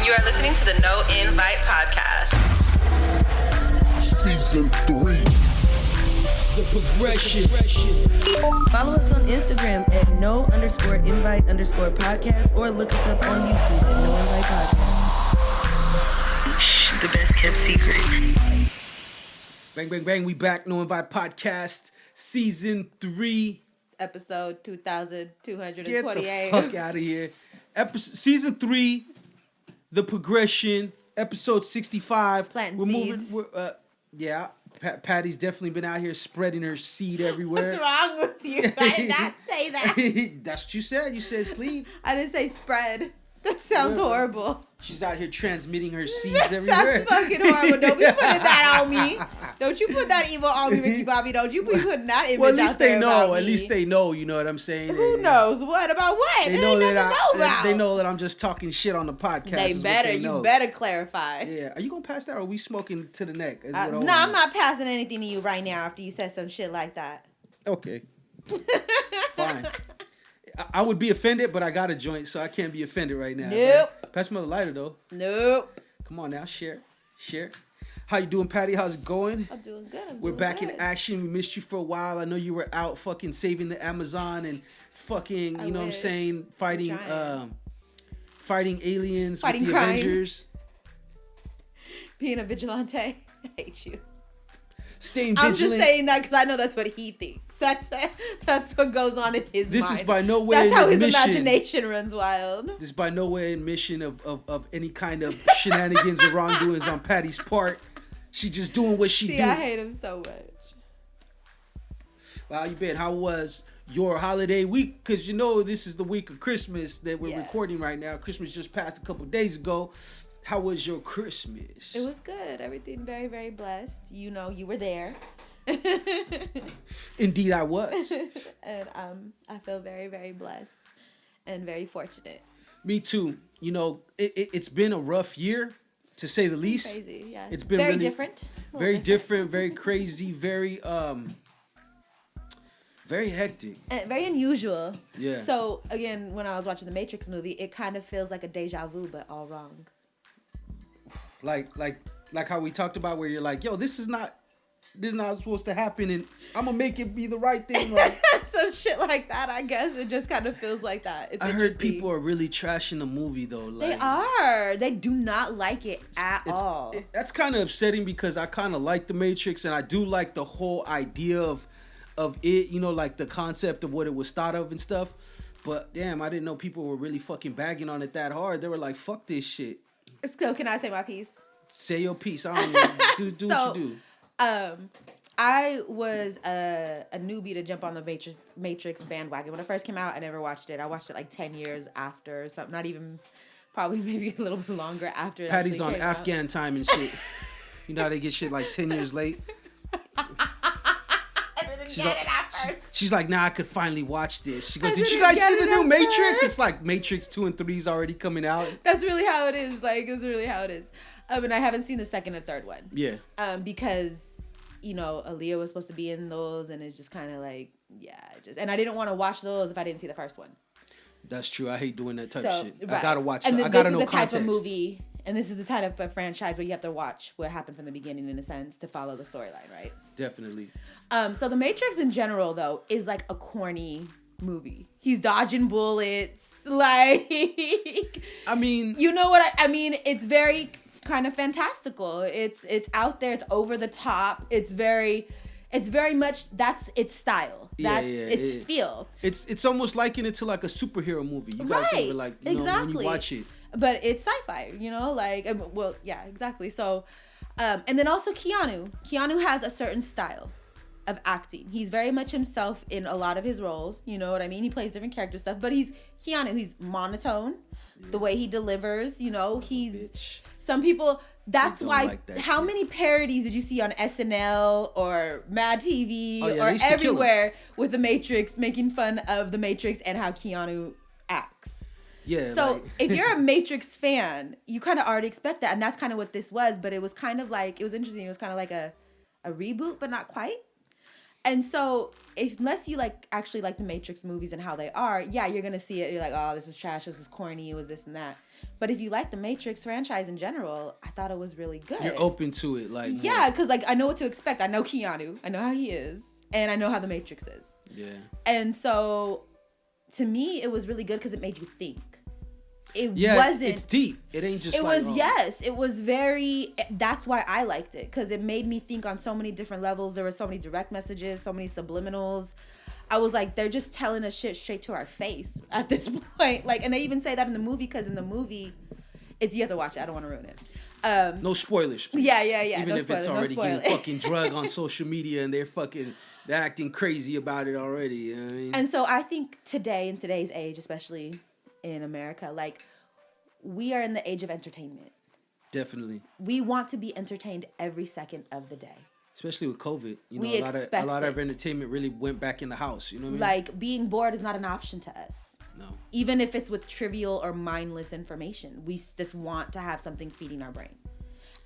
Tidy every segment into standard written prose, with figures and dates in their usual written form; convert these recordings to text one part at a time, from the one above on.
You are listening to the No Invite Podcast. Season 3. Theprogression. Follow us on Instagram at no_invite_podcast or look us up on YouTube at No Invite Podcast. The best kept secret. Bang, bang, bang. We back. No Invite Podcast. Season 3. Episode 2228. Get the fuck out of here. Season 3. Theprogression. Episode 65. Planting We're seeds. moving. Yeah. Patty's definitely been out here spreading her seed everywhere. What's wrong with you? I did not say that. That's what you said. You said seed. I didn't say spread. That sounds horrible. She's out here transmitting her seeds That everywhere. sounds fucking horrible. Don't be putting that on me. Don't you put that evil on me, Ricky Bobby. Don't you be putting that image Well, at least out there they know. about At me. least they know. You know what I'm saying? Who knows? What about what? They There know ain't that nothing to know about. they know that I'm just talking shit on the podcast. They is what better. they know. You better clarify. Yeah. Are you gonna pass that, or are we smoking to the neck? Is No, what I wanna I'm know. not passing anything to you right now after you said some shit like that. Okay. Fine. I would be offended, but I got a joint, so I can't be offended right now. Nope. Pass me the lighter though. Nope. Come on now, share. How you doing, Patty? How's it going? I'm doing good. We're back in action. We missed you for a while. I know you were out fucking saving the Amazon and fucking, you know what I'm saying, fighting aliens Fighting with the crime. Avengers. Being a vigilante. I hate you. Staying I'm vigilant. just saying that because I know that's what he thinks. That's what goes on in his mind. This is by no way That's an how his admission. imagination runs wild. This is by no way admission of any kind of shenanigans or wrongdoings on Patty's part. She just doing what she See, do. I hate him so much. How you been? How was your holiday week? Because you know this is the week of Christmas that we're recording right now. Christmas just passed a couple days ago. How was your Christmas? It was good. Everything very, very blessed. You know, you were there. Indeed, I was. And I feel very, very blessed and very fortunate. Me too. You know, it's been a rough year, to say the least. Crazy, yeah. It's been very really different. Very different, very crazy, very hectic. And very unusual. Yeah. So again, when I was watching the Matrix movie, it kind of feels like a deja vu, but all wrong. Like how we talked about, where you're like, yo, this is not supposed to happen, and I'm gonna make it be the right thing. Like Some shit like that, I guess. It just kind of feels like that. It's I heard interesting. people are really trashing the movie though. Like, They are. They do not like it at all. That's kind of upsetting because I kind of like the Matrix, and I do like the whole idea of it. You know, like the concept of what it was thought of and stuff. But damn, I didn't know people were really fucking bagging on it that hard. They were like, "Fuck this shit." So can I say my piece? Say your piece. I don't know. Do what you do. I was a newbie to jump on the Matrix bandwagon. When it first came out, I never watched it. I watched it like 10 years after or something. Not even, probably maybe a little bit longer after it Patty's actually on came out. Afghan time and shit. You know how they get shit like 10 years late? She's like, nah, I could finally watch this. She goes, did you guys see the new Matrix? It's like Matrix 2 and 3 is already coming out. That's really how it is. Like, it's really how it is. And I haven't seen the second or third one. Yeah. Because, you know, Aaliyah was supposed to be in those, and it's just kind of like, and I didn't want to watch those if I didn't see the first one. That's true. I hate doing that type of shit. Right. I gotta watch and it. I gotta know this is the context. type of movie, and this is the type of franchise where you have to watch what happened from the beginning, in a sense, to follow the storyline, right? Definitely. So the Matrix in general, though, is like a corny movie. He's dodging bullets, like. I mean, you know what I mean? It's very kind of fantastical. It's out there. It's over the top. It's very much, that's its style. That's its feel. It's almost liking it to like a superhero movie. You gotta think of it like, you know, when you watch it. But it's sci-fi, you know, like, well, yeah, exactly. So, and then also Keanu. Keanu has a certain style of acting. He's very much himself in a lot of his roles. You know what I mean? He plays different character stuff, but he's Keanu. He's monotone. The way he delivers, you know, some people, that's why, like that how shit. many parodies did you see on SNL or Mad TV Oh, yeah, or they used to kill him. everywhere with the Matrix, making fun of the Matrix and how Keanu acts? Yeah. So like, if you're a Matrix fan, you kind of already expect that. And that's kind of what this was. But it was kind of like, it was interesting. It was kind of like a reboot, but not quite. And so unless you actually like the Matrix movies and how they are, yeah, you're going to see it. You're like, oh, this is trash. This is corny. It was this and that. But if you like the Matrix franchise in general, I thought it was really good. You're open to it, like yeah, because like I know what to expect. I know Keanu. I know how he is, and I know how the Matrix is. Yeah. And so, to me, it was really good because it made you think. It yeah, wasn't. It's deep. It ain't just. It like, was yes. It was very. That's why I liked it because it made me think on so many different levels. There were so many direct messages, so many subliminals. I was like, they're just telling us shit straight to our face at this point. Like, and they even say that in the movie because in the movie, you have to watch it. I don't want to ruin it. No spoilers. Please. Yeah. Even no if spoilers, it's already getting spoilers. fucking drug on social media and they're acting crazy about it already. You know what I mean? And so I think today, in today's age, especially in America, like, we are in the age of entertainment. Definitely. We want to be entertained every second of the day. Especially with COVID, you know, We a lot of entertainment really went back in the house. You know what I mean? Like, being bored is not an option to us. No. Even if it's with trivial or mindless information, we just want to have something feeding our brain.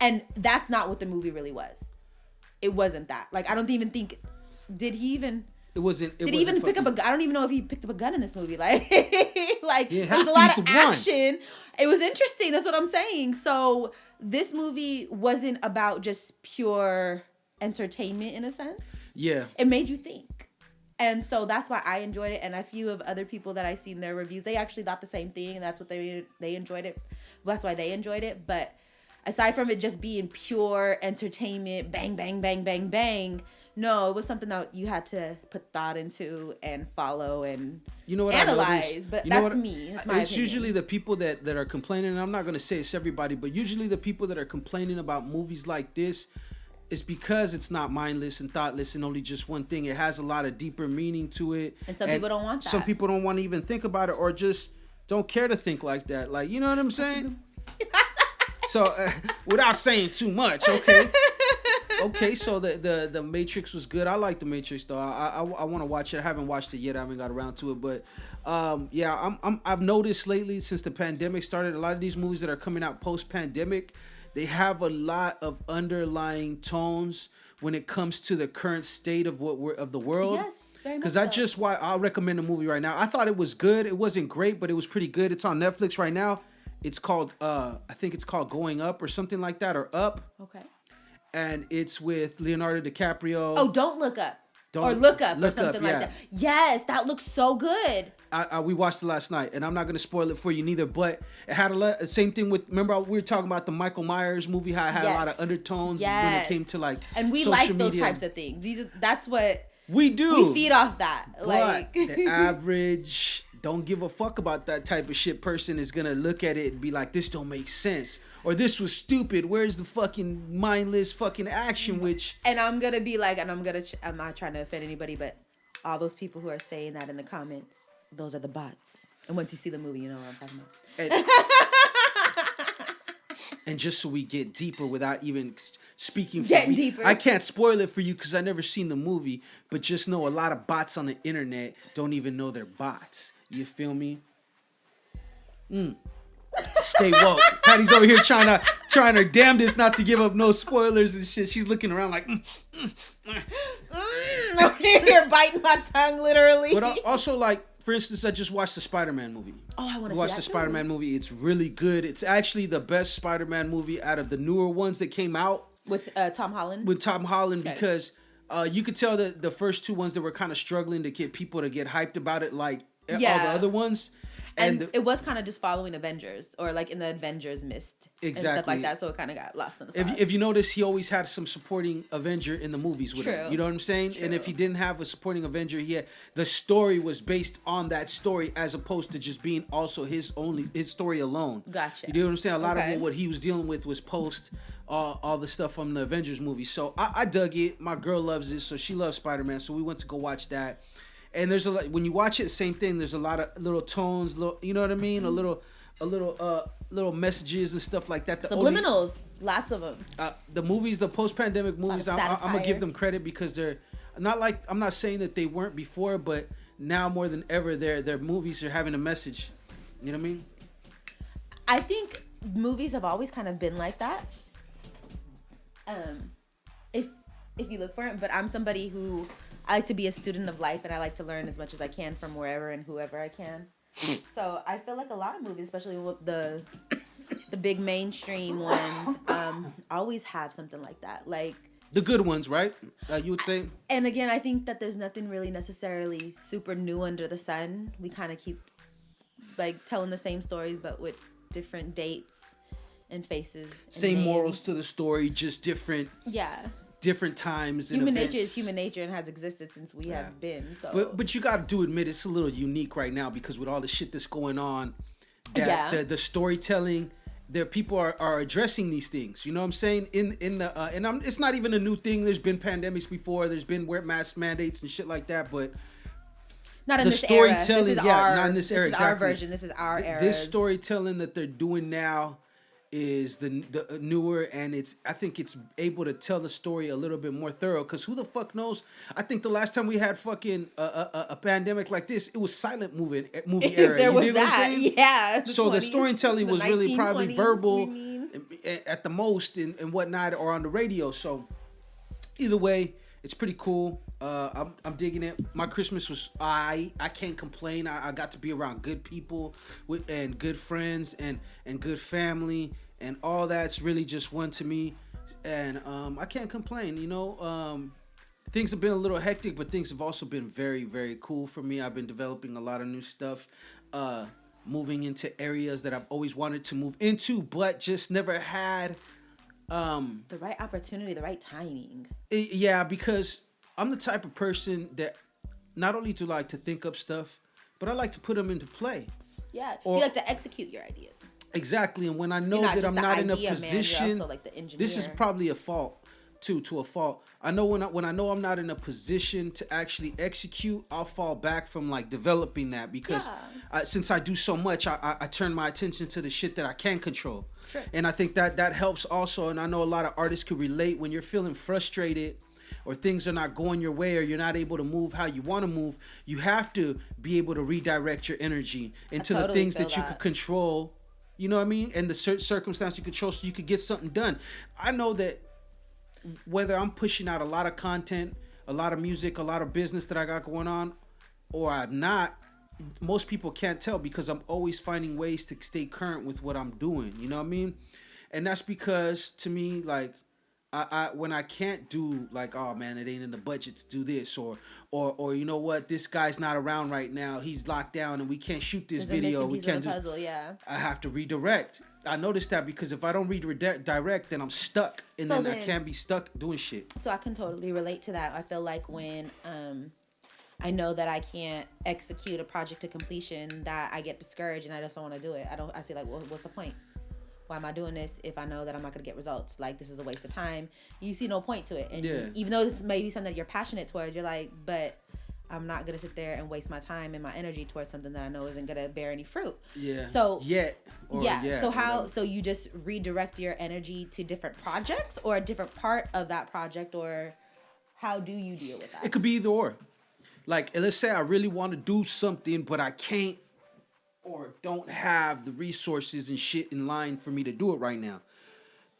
And that's not what the movie really was. It wasn't that. Like, I don't even think, did he even... It wasn't. Did he even pick up a gun? I don't even know if he picked up a gun in this movie. Like, yeah, there was a lot of action. It was interesting. That's what I'm saying. So this movie wasn't about just pure entertainment in a sense. Yeah. It made you think. And so that's why I enjoyed it. And a few of other people that I seen their reviews, they actually thought the same thing. And that's what they enjoyed it. That's why they enjoyed it. But aside from it just being pure entertainment, bang, bang, bang, bang, bang, no, it was something that you had to put thought into and follow and analyze. But that's me. It's my opinion. Usually the people that are complaining, and I'm not going to say it's everybody, but usually the people that are complaining about movies like this is because it's not mindless and thoughtless and only just one thing. It has a lot of deeper meaning to it. And some people don't want that. Some people don't want to even think about it or just don't care to think like that. Like, you know what I'm saying? So, without saying too much, okay. Okay, so the Matrix was good. I like the Matrix though. I want to watch it. I haven't watched it yet. I haven't got around to it, but yeah, I've noticed lately since the pandemic started, a lot of these movies that are coming out post-pandemic, they have a lot of underlying tones when it comes to the current state of of the world. Yes, very much. Because that's just why I'll recommend a movie right now. I thought it was good. It wasn't great, but it was pretty good. It's on Netflix right now. It's called I think it's called Going Up or something like that, or Up. Okay. And it's with Leonardo DiCaprio. Oh, Don't Look Up. Or Look Up or something like yeah. that. Yes, that looks so good. We watched it last night, and I'm not going to spoil it for you neither, but it had same thing with, remember we were talking about the Michael Myers movie, how it had a lot of undertones when it came to like and we social like those media. Types of things. That's what we do. We feed off that. But like the average don't give a fuck about that type of shit person is going to look at it and be like, this don't make sense. Or this was stupid. Where's the fucking mindless fucking action? Which and I'm gonna be like, and I'm not trying to offend anybody, but all those people who are saying that in the comments, those are the bots. And once you see the movie, you know what I'm talking about. And just so we get deeper without even speaking, Deeper. I can't spoil it for you because I never seen the movie. But just know a lot of bots on the internet don't even know they're bots. You feel me? Stay woke. Patty's over here trying her damnedest not to give up no spoilers and shit. She's looking around like, You're biting my tongue, literally. But also, like, for instance, I just watched the Spider-Man movie. Oh, I want to watch the Spider-Man movie. It's really good. It's actually the best Spider-Man movie out of the newer ones that came out. With Tom Holland? With Tom Holland, okay. Because you could tell that the first two ones that were kind of struggling to get people to get hyped about it, like all the other ones. And it was kind of just following Avengers, or like in the Avengers mist. Exactly. And stuff like that, so it kind of got lost in the sauce. If you notice, he always had some supporting Avenger in the movies with him. You know what I'm saying? True. And if he didn't have a supporting Avenger, the story was based on that story as opposed to just being also his story alone. Gotcha. You know what I'm saying? A lot of what he was dealing with was post all the stuff from the Avengers movie. So I dug it. My girl loves it, so she loves Spider-Man. So we went to go watch that. And there's a lot, when you watch it, same thing. There's a lot of little tones, you know what I mean? Mm-hmm. Little messages and stuff like that. Subliminals, lots of them. The movies, the post-pandemic movies, I'm gonna give them credit because they're not like, I'm not saying that they weren't before, but now more than ever, their movies are having a message. You know what I mean? I think movies have always kind of been like that. If you look for it, but I'm somebody who I like to be a student of life, and I like to learn as much as I can from wherever and whoever I can. So I feel like a lot of movies, especially with the big mainstream ones, always have something like that. Like the good ones, right? You would say. And again, I think that there's nothing really necessarily super new under the sun. We kind of keep like telling the same stories, but with different dates and faces. And same names. morals to the story, just different. Yeah. Different times. Human and nature is human nature and has existed since we have been. So, but you got to admit it's a little unique right now because with all the shit that's going on, that the storytelling, there people are addressing these things. You know what I'm saying? It's not even a new thing. There's been pandemics before. There's been wear mask mandates and shit like that, but. Not in the this storytelling, era. This is not in this era. This is our version. This is our era. This storytelling that they're doing now is the newer, and I think it's able to tell the story a little bit more thorough. Because who the fuck knows? I think the last time we had fucking a pandemic like this, it was silent movie era. There was dig what I'm that, saying? yeah. So the storytelling was really probably 1920s, verbal at the most and whatnot, or on the radio. So either way, it's pretty cool. I'm digging it. My Christmas was I can't complain. I got to be around good people and good friends and good family, and all that's really just one to me. And I can't complain. You know, things have been a little hectic, but things have also been very, very cool for me. I've been developing a lot of new stuff, moving into areas that I've always wanted to move into, but just never had the right opportunity, the right timing. Yeah, because I'm the type of person that not only do I like to think up stuff, but I like to put them into play. Yeah, you like to execute your ideas. Exactly, and when I know that I'm not in a position, man, you're also like the engineer. This is probably a fault to a fault. I know when I know I'm not in a position to actually execute, I'll fall back from like developing that because since I do so much, I turn my attention to the shit that I can control. Sure. And I think that helps also. And I know a lot of artists could relate when you're feeling frustrated or things are not going your way or you're not able to move how you want to move. You have to be able to redirect your energy into the things that you could control. You know what I mean? And the circumstance you control so you could get something done. I know that whether I'm pushing out a lot of content, a lot of music, a lot of business that I got going on, or I'm not, most people can't tell because I'm always finding ways to stay current with what I'm doing. You know what I mean? And that's because to me, like, I when I can't do like, oh man, it ain't in the budget to do this, or you know what, this guy's not around right now, he's locked down and we can't shoot this video, we can't do puzzle, I have to redirect. I noticed that because if I don't redirect, then I'm stuck, and so then I can't be stuck doing shit. So I can totally relate to that. I feel like when I know that I can't execute a project to completion, that I get discouraged and I just don't want to do it. I say like, well, what's the point? Why am I doing this if I know that I'm not going to get results? Like, this is a waste of time. You see no point to it. And even though this may be something that you're passionate towards, you're like, but I'm not going to sit there and waste my time and my energy towards something that I know isn't going to bear any fruit. Yeah. So, So you just redirect your energy to different projects or a different part of that project, or how do you deal with that? It could be either or. Like, let's say I really want to do something, but I can't or don't have the resources and shit in line for me to do it right now.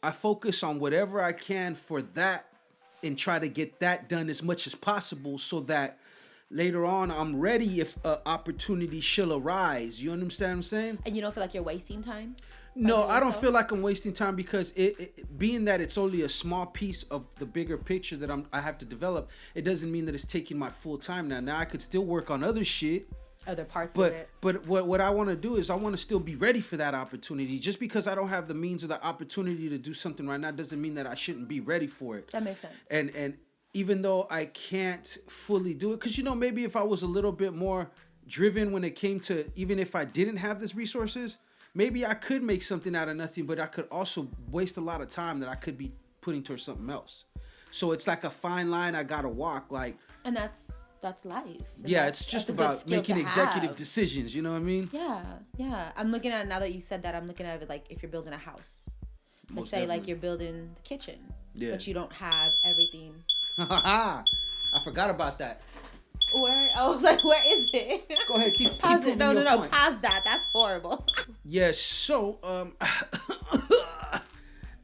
I focus on whatever I can for that and try to get that done as much as possible so that later on I'm ready if an opportunity shall arise. You understand what I'm saying? And you don't feel like you're wasting time? No, I don't feel like I'm wasting time because it being that it's only a small piece of the bigger picture that I have to develop, it doesn't mean that it's taking my full time now. Now I could still work on other shit. Other parts of it. But what I want to do is I want to still be ready for that opportunity. Just because I don't have the means or the opportunity to do something right now doesn't mean that I shouldn't be ready for it. That makes sense. And even though I can't fully do it, because, you know, maybe if I was a little bit more driven when it came to, even if I didn't have these resources, maybe I could make something out of nothing, but I could also waste a lot of time that I could be putting towards something else. So it's like a fine line I got to walk, like. And that's life. Yeah, it's just about making executive decisions, you know what I mean? Yeah. I'm looking at it now that you said that. I'm looking at it like if you're building a house. Let's say like you're building the kitchen, but you don't have everything. I forgot about that. Where? I was like, where is it? Go ahead, keep pause it. No, point. Pause that. That's horrible. Yes, so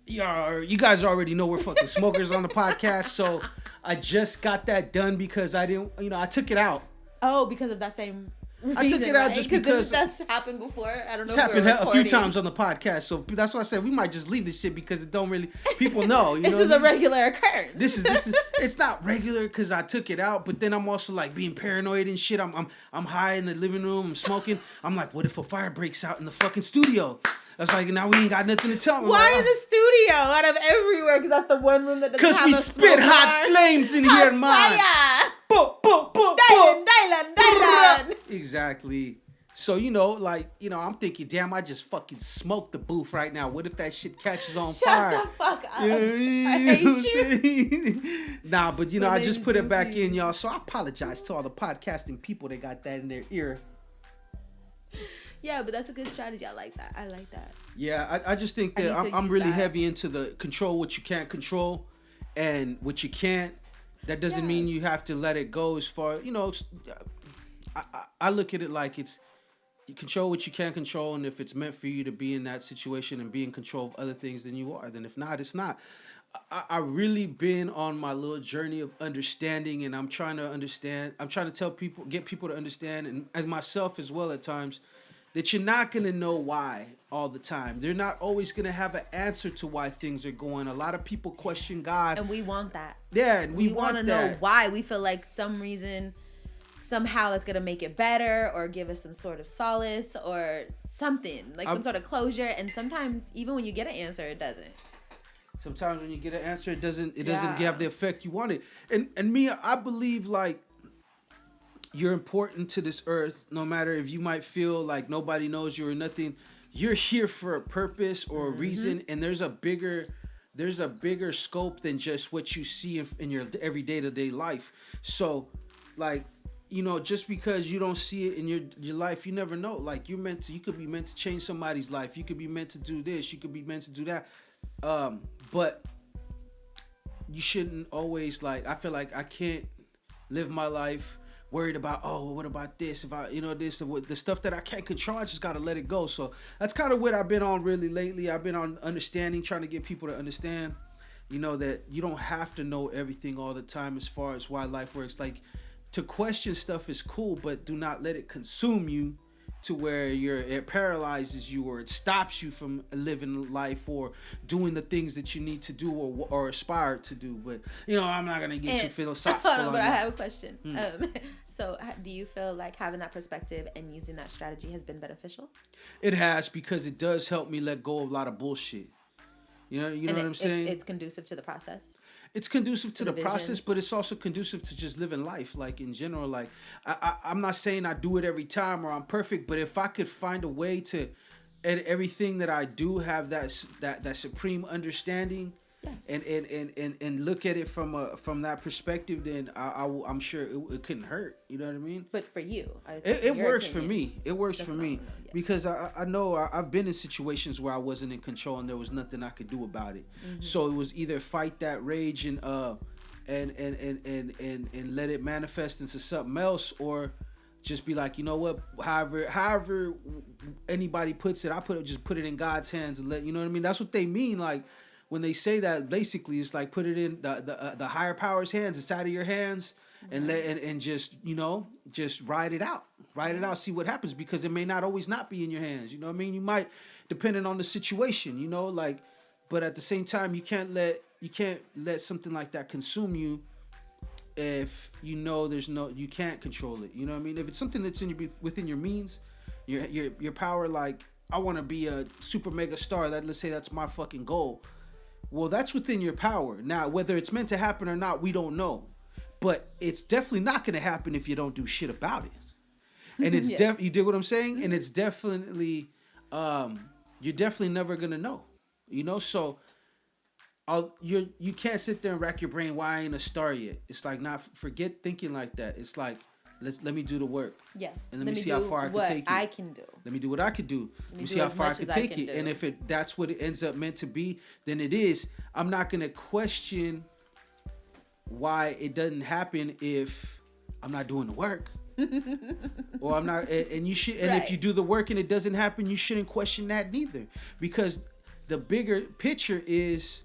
you guys already know we're fucking smokers on the podcast, so I just got that done because I didn't, I took it out. Oh, because of that same. I took it out just because that's happened before. I don't know. It's happened a few times on the podcast, so that's why I said we might just leave this shit because it don't really people know. You this know is a regular occurrence. This is it's not regular because I took it out, but then I'm also like being paranoid and shit. I'm high in the living room, I'm smoking. I'm like, what if a fire breaks out in the fucking studio? I was like, now we ain't got nothing to tell me. Why in the studio out of everywhere? Because that's the one room that doesn't have we spit hot flames in here, man. Dylan. Exactly. So, you know, like, you know, I'm thinking, damn, I just fucking smoked the booth right now. What if that shit catches on fire? Shut the fuck up. I hate you. Nah, but, you know, I just put it back in, y'all. So I apologize to all the podcasting people that got that in their ear. Yeah, but that's a good strategy. I like that. Yeah, I just think that I'm really heavy into the control what you can't control and what you can't. That doesn't mean you have to let it go as far, you know, I look at it like it's, you control what you can't control, and if it's meant for you to be in that situation and be in control of other things, then you are. Then if not, it's not. I really been on my little journey of understanding, and I'm trying to understand. I'm trying to tell people, get people to understand, and as myself as well at times, that you're not going to know why all the time. They're not always going to have an answer to why things are going. A lot of people question God. And we want that. Yeah, and we want to that. know why. We feel like some reason, somehow that's going to make it better or give us some sort of solace or something. Like some sort of closure. And sometimes, even when you get an answer, it doesn't. Sometimes when you get an answer, it doesn't have the effect you wanted. And me, I believe like, you're important to this earth, no matter if you might feel like nobody knows you or nothing. You're here for a purpose or a reason, and there's a bigger scope than just what you see in your everyday to day life. So, like, you know, just because you don't see it in your life, you never know. Like, you could be meant to change somebody's life. You could be meant to do this. You could be meant to do that. But you shouldn't always, like, I feel like I can't live my life worried about, oh, what about this, about, you know, this, the stuff that I can't control. I just got to let it go. So that's kind of what I've been on really lately. I've been on understanding, trying to get people to understand, you know, that you don't have to know everything all the time as far as why life works. Like, to question stuff is cool, but do not let it consume you to where it paralyzes you or it stops you from living life or doing the things that you need to do or aspire to do. But, you know, I'm not going to get too philosophical. Hold on, but I have a question. So do you feel like having that perspective and using that strategy has been beneficial? It has, because it does help me let go of a lot of bullshit. You know what I'm saying? It's conducive to the process. It's conducive to the process, but it's also conducive to just living life, like, in general. Like, I'm not saying I do it every time or I'm perfect, but if I could find a way to, and everything that I do have that supreme understanding, yes, and look at it from that perspective, then I'm sure it couldn't hurt. You know what I mean? But for you, it works for me. It works for me because I know I've been in situations where I wasn't in control and there was nothing I could do about it. Mm-hmm. So it was either fight that rage and let it manifest into something else, or just be like, you know what, however anybody puts it, just put it in God's hands and let, you know what I mean? That's what they mean. Like, when they say that, basically it's like put it in the higher power's hands, inside of your hands, and and just, you know, just ride it out, see what happens, because it may not always not be in your hands. You know what I mean? You might, depending on the situation, you know, like, but at the same time, you can't let something like that consume you if you know you can't control it. You know what I mean? If it's something that's within your means, your power, like, I want to be a super mega star. Let's say that's my fucking goal. Well, that's within your power. Now, whether it's meant to happen or not, we don't know. But it's definitely not going to happen if you don't do shit about it. And it's yes. you dig what I'm saying? And it's definitely, you're definitely never going to know. You know, so you can't sit there and rack your brain, why I ain't a star yet? It's like, forget thinking like that. It's like, let me do the work. Yeah. And let me see how far I can take it. I can do. Let me do what I could do. Let me see how far I can take it. And if that's what it ends up meant to be, then it is. I'm not going to question why it doesn't happen if I'm not doing the work. Or I'm not, and you should, and if you do the work and it doesn't happen, you shouldn't question that neither. Because the bigger picture is,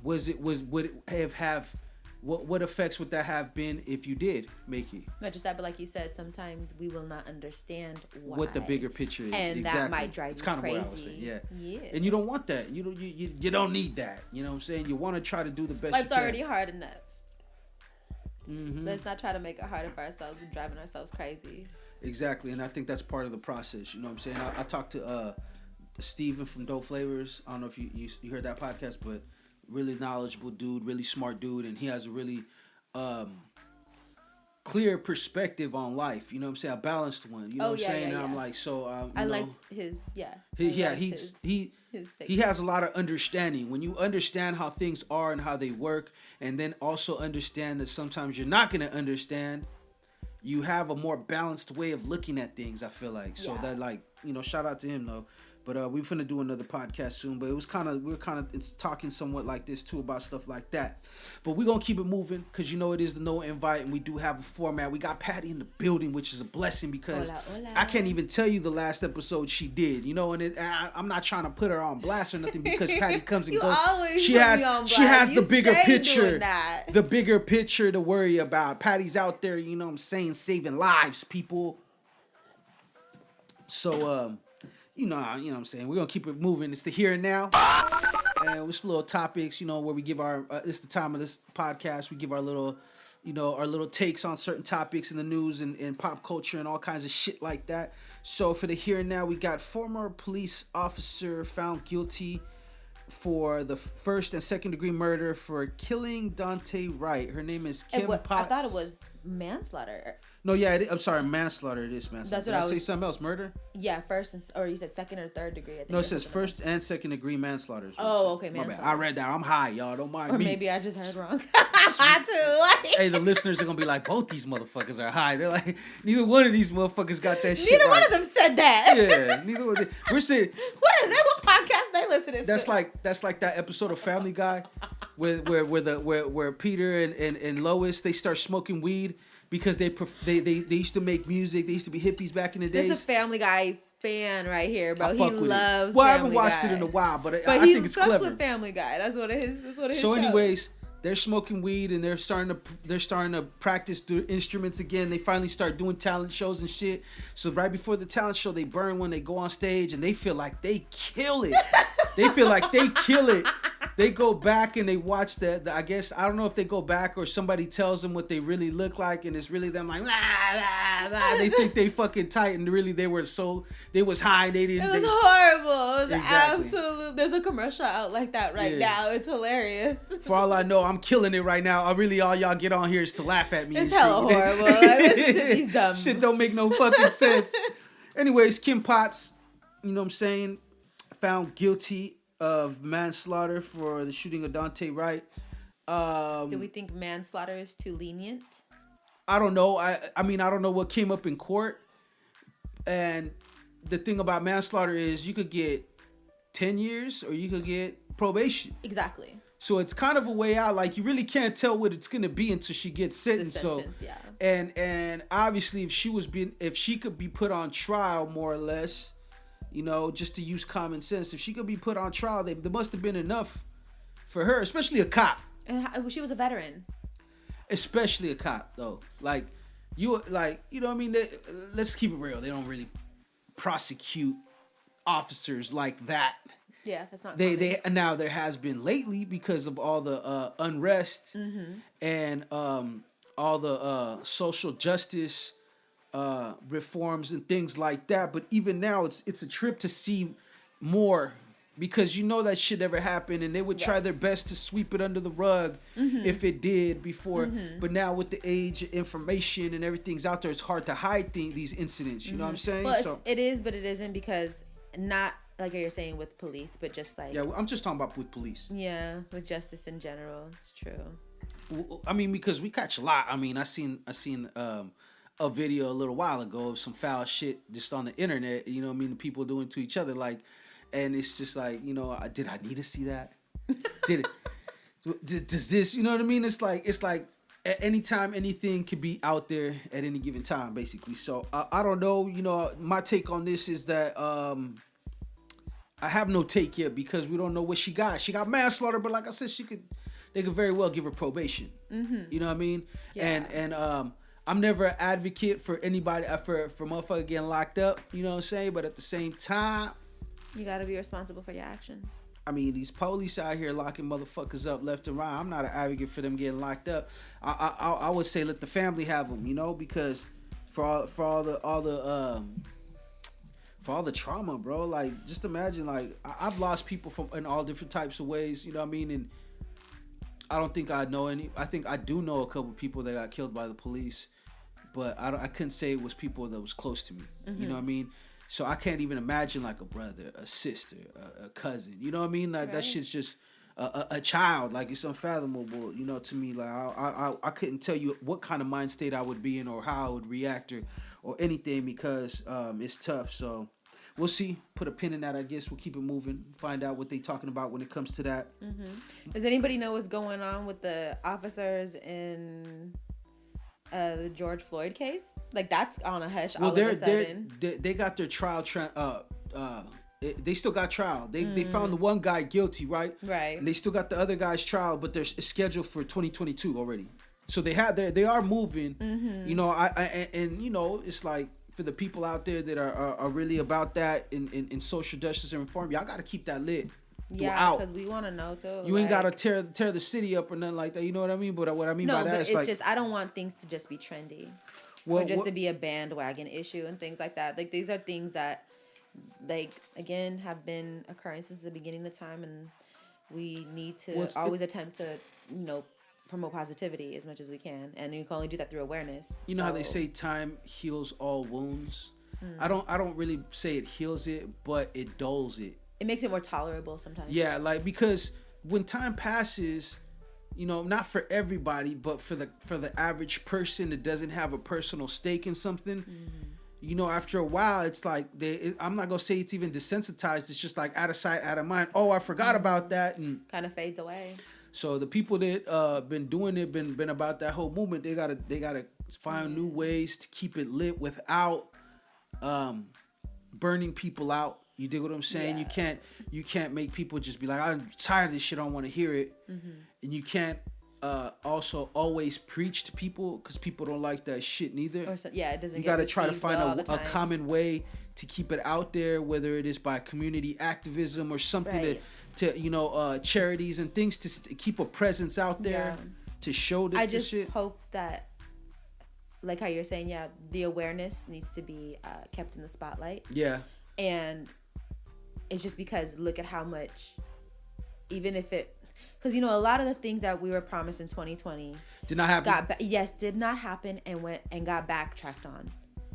would it have what effects would that have been if you did make it? Not just that, but like you said, sometimes we will not understand why. What the bigger picture is, and exactly. that might drive it's you kind crazy. Of what I was saying, yeah. Yeah. And you don't want that. You don't need that. You know what I'm saying? You want to try to do the best. Life's you can. already hard enough. Mm-hmm. Let's not try to make it harder for ourselves and driving ourselves crazy. Exactly, and I think that's part of the process. You know what I'm saying? I talked to Steven from Dope Flavors. I don't know if you heard that podcast, but really knowledgeable dude, really smart dude, and he has a really clear perspective on life. You know what I'm saying? A balanced one. You know what I'm saying? And I'm like, so I liked his he has a lot of understanding. When you understand how things are and how they work, and then also understand that sometimes you're not gonna understand, you have a more balanced way of looking at things. I feel like so that like shout out to him though. But we're finna do another podcast soon. But it was it's talking somewhat like this too about stuff like that. But we're gonna keep it moving because it is the no invite and we do have a format. We got Patty in the building, which is a blessing because Hola. I can't even tell you the last episode she did. And I'm not trying to put her on blast or nothing because Patty comes and goes. She has the bigger picture, the bigger picture to worry about. Patty's out there, saving lives, people. So you know what I'm saying? We're going to keep it moving. It's the here and now. And with some little topics, where we give our, it's the time of this podcast. We give our little, our little takes on certain topics in the news and pop culture and all kinds of shit like that. So for the here and now, we got former police officer found guilty for the first and second degree murder for killing Dante Wright. Her name is Kim Potts. I thought it was manslaughter. No, yeah, I'm sorry, manslaughter. It is manslaughter. That's what Did I say something else? Murder? Yeah, or you said second or third degree. I think no, it says first and second degree manslaughter. Oh, okay, manslaughter. manslaughter. I read that. I'm high, y'all. Don't mind me. Or maybe I just heard wrong. Too. Hey, the listeners are gonna be like, both these motherfuckers are high. They're like, neither one of these motherfuckers got that shit. Neither one of them said that. Yeah, neither one. We're saying. What are they? What podcast they listening to? That's like that episode of Family Guy, where Peter and Lois they start smoking weed. Because they used to make music. They used to be hippies back in the days. There's a Family Guy fan right here, bro. He loves. Well, I haven't watched it in a while, but I think it's clever. With Family Guy. That's what it is. That's what it is. So, anyways, they're smoking weed and they're starting to practice the instruments again. They finally start doing talent shows and shit. So right before the talent show, they burn when they go on stage and they feel like they kill it. They go back and they watch I guess, I don't know if they go back or somebody tells them what they really look like and it's really them like, blah, blah, blah. They think they fucking tight and really they was high. They didn't. It was horrible. It was exactly. Absolute. There's a commercial out like that now. It's hilarious. For all I know, I'm killing it right now. All y'all get on here is to laugh at me. It's hella horrible. I listen to these dumb. Shit don't make no fucking sense. Anyways, Kim Potts, you know what I'm saying, found guilty of manslaughter for the shooting of Dante Wright. Do we think manslaughter is too lenient? I don't know. I mean, I don't know what came up in court. And the thing about manslaughter is you could get 10 years or you could get probation. Exactly. So it's kind of a way out. Like you really can't tell what it's gonna be until she gets sentenced. Yeah. And obviously if she could be put on trial more or less, just to use common sense. If she could be put on trial, there must have been enough for her, especially a cop. And she was a veteran. Especially a cop, though. Like, you know what I mean? Let's keep it real. They don't really prosecute officers like that. Yeah, that's not. Now there has been lately because of all the unrest and all the social justice reforms and things like that, but even now it's a trip to see more because that shit never happened and they would try their best to sweep it under the rug if it did before. But now with the age of information and everything's out there, it's hard to hide these incidents. You know what I'm saying? Well, it is, but it isn't because not like you're saying with police, but just like I'm just talking about with police. Yeah, with justice in general, it's true. I mean, because we catch a lot. I mean, I seen a video a little while ago of some foul shit just on the internet, the people doing to each other, like, and it's just like, did I need to see that? Does this, you know what I mean? It's like at any time, anything could be out there at any given time, basically. So I don't know, my take on this is that, I have no take yet because we don't know what she got. She got manslaughter, but like I said, they could very well give her probation. You know what I mean? Yeah. And I'm never an advocate for anybody for motherfucker getting locked up. You know what I'm saying? But at the same time, you gotta be responsible for your actions. I mean, these police out here locking motherfuckers up left and right. I'm not an advocate for them getting locked up. I would say let the family have them, you know, because for all the trauma, bro. Like, just imagine, like, I've lost people in all different types of ways, you know what I mean? And I don't think I know any. I think I do know a couple people that got killed by the police, but I couldn't say it was people that was close to me. You know what I mean? So I can't even imagine like a brother, a sister, a cousin. You know what I mean? Like that shit's just a child. Like it's unfathomable. You know, to me, like I couldn't tell you what kind of mind state I would be in or how I would react or anything because it's tough. So we'll see. Put a pin in that. I guess we'll keep it moving. Find out what they talking about when it comes to that. Does anybody know what's going on with the officers in the George Floyd case? Like that's on a hush. Well, all of a sudden. They got their trial. They still got trial. They found the one guy guilty, right? Right. And they still got the other guy's trial, but they're scheduled for 2022 already. So they are moving. You know, and you know, it's like for the people out there that are really about that in social justice and reform, y'all got to keep that lit. Yeah, because we want to know too. You ain't gotta tear the city up or nothing like that. You know what I mean? But what I mean by that is it's just I don't want things to just be trendy, or just to be a bandwagon issue and things like that. Like these are things that, like again, have been occurring since the beginning of time, and we need to always attempt to promote positivity as much as we can, and you can only do that through awareness. You know how they say time heals all wounds. I don't really say it heals it, but it dulls it. It makes it more tolerable sometimes. Yeah, like because when time passes, you know, not for everybody, but for the average person that doesn't have a personal stake in something, you know, after a while, it's like I'm not gonna say it's even desensitized. It's just like out of sight, out of mind. Oh, I forgot about that, and kind of fades away. So the people that been doing it, been about that whole movement, they gotta find new ways to keep it lit without burning people out. You dig what I'm saying? Yeah. You can't make people just be like, I'm tired of this shit, I don't want to hear it. And you can't also always preach to people because people don't like that shit neither. It doesn't. You got to try to find a common way to keep it out there, whether it is by community activism or something to charities and things to keep a presence out there to show this. I just shit. hope that, like how you're saying, the awareness needs to be kept in the spotlight. Yeah. And it's just because look at how much, even if it, because a lot of the things that we were promised in 2020 did not happen. Did not happen and went and got backtracked on.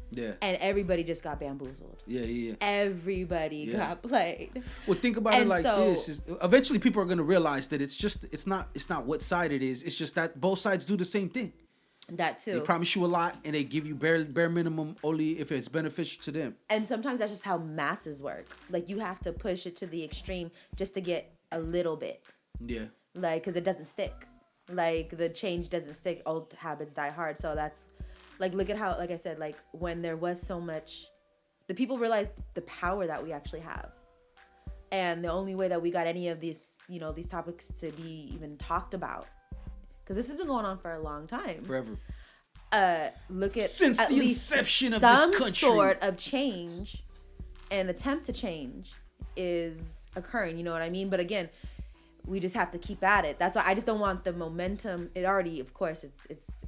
Yeah. And everybody just got bamboozled. Yeah. Everybody got played. Well, think about it like this: eventually, people are gonna realize that it's not what side it is. It's just that both sides do the same thing. That too. They promise you a lot and they give you bare minimum only if it's beneficial to them. And sometimes that's just how masses work. Like you have to push it to the extreme just to get a little bit. Yeah. Like, because it doesn't stick. Like the change doesn't stick. Old habits die hard. So that's like, look at how, like I said, like when there was so much, the people realized the power that we actually have. And the only way that we got any of these, these topics to be even talked about, because this has been going on for a long time. Forever. Look at since at the least inception of this country. Some sort of change, an attempt to change is occurring. You know what I mean? But again, we just have to keep at it. That's why I just don't want the momentum. It already, of course, it's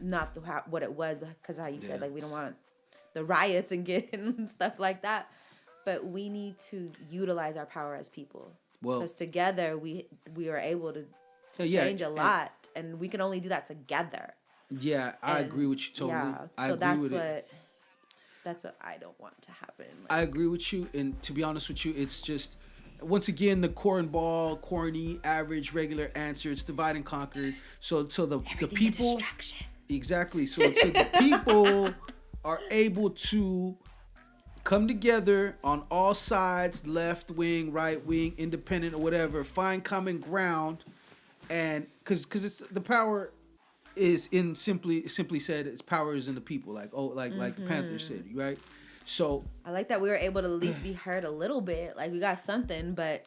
not what it was because how you said, like we don't want the riots and stuff like that. But we need to utilize our power as people. Well, because together we are able to change a lot, and we can only do that together. Yeah, I agree with you totally. Yeah, so that's what I don't want to happen. Like, I agree with you, and to be honest with you, it's just once again the cornball, corny, average, regular answer. It's divide and conquer. So till the people, exactly. So till the people are able to come together on all sides, left wing, right wing, independent, or whatever, find common ground. And because it's the power is in simply said, its power is in the people, like the Panther said, right? So I like that we were able to at least be heard a little bit, like we got something, but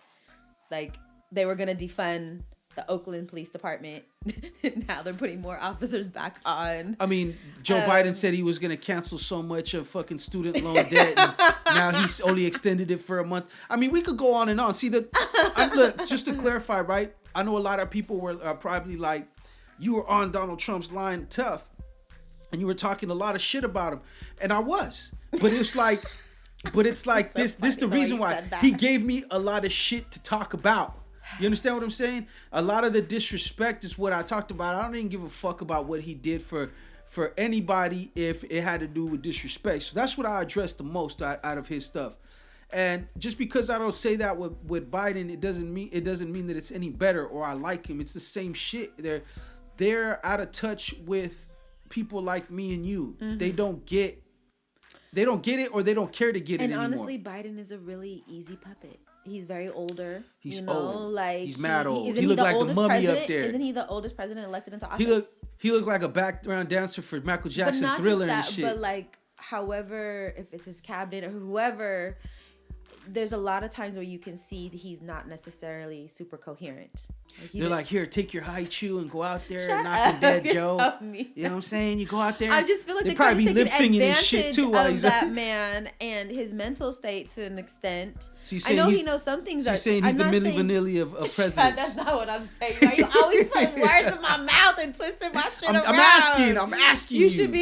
like they were gonna defund the Oakland Police Department. Now they're putting more officers back on. I mean, Joe Biden said he was going to cancel so much of fucking student loan debt. And now he's only extended it for a month. I mean, we could go on and on. See, look, just to clarify, right? I know a lot of people were probably like, you were on Donald Trump's line tough. And you were talking a lot of shit about him. And I was. But it's like, this the reason why he gave me a lot of shit to talk about. You understand what I'm saying? A lot of the disrespect is what I talked about. I don't even give a fuck about what he did for anybody if it had to do with disrespect. So that's what I addressed the most out of his stuff. And just because I don't say that with Biden, it doesn't mean that it's any better or I like him. It's the same shit. They're out of touch with people like me and you. Mm-hmm. They don't get it or they don't care to get it anymore. And honestly, Biden is a really easy puppet. He's very older. He's old. Like he's mad old. He looked like the mummy up there. Isn't he the oldest president elected into office? He looked like a background dancer for Michael Jackson Thriller and shit. But like, however, if it's his cabinet or whoever, there's a lot of times where you can see that he's not necessarily super coherent. They're like, here, take your high chew and go out there and knock him dead, Joe. So you know what I'm saying? You go out there. I just feel like they they're probably kind be of lip taking singing and advantage shit too. of that man and his mental state to an extent. So I know he knows some things. So you're saying he's the Milli Vanilli of presidents. That's not what I'm saying. Right? You always putting words in my mouth and twisting my shit around. I'm asking you. You should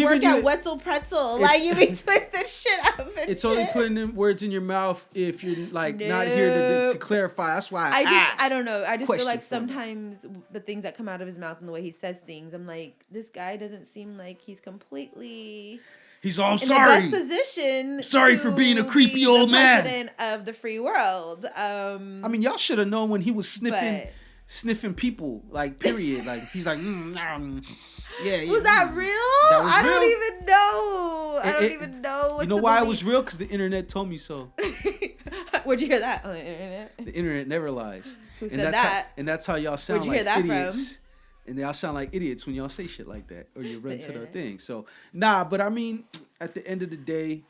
work at Wetzel Pretzel. Like you be twisting shit up. It's only putting in words in your mouth if you're like not here to clarify. That's why I don't know. I just feel like sometimes the things that come out of his mouth and the way he says things, I'm like, this guy doesn't seem like he's completely. He's all, I'm sorry. In the best position. Sorry for being a creepy old man. President of the free world. I mean, y'all should have known when he was sniffing people. Like, period. Like he's like, yeah. Was that real? I don't even know. I don't even know. You know why it was real? Because the internet told me so. Where'd you hear that on the internet? The internet never lies. Who said that? And that's how y'all sound Where'd you like hear that idiots. from? And y'all sound like idiots when y'all say shit like that. Or you run to the thing. So, but I mean, at the end of the day,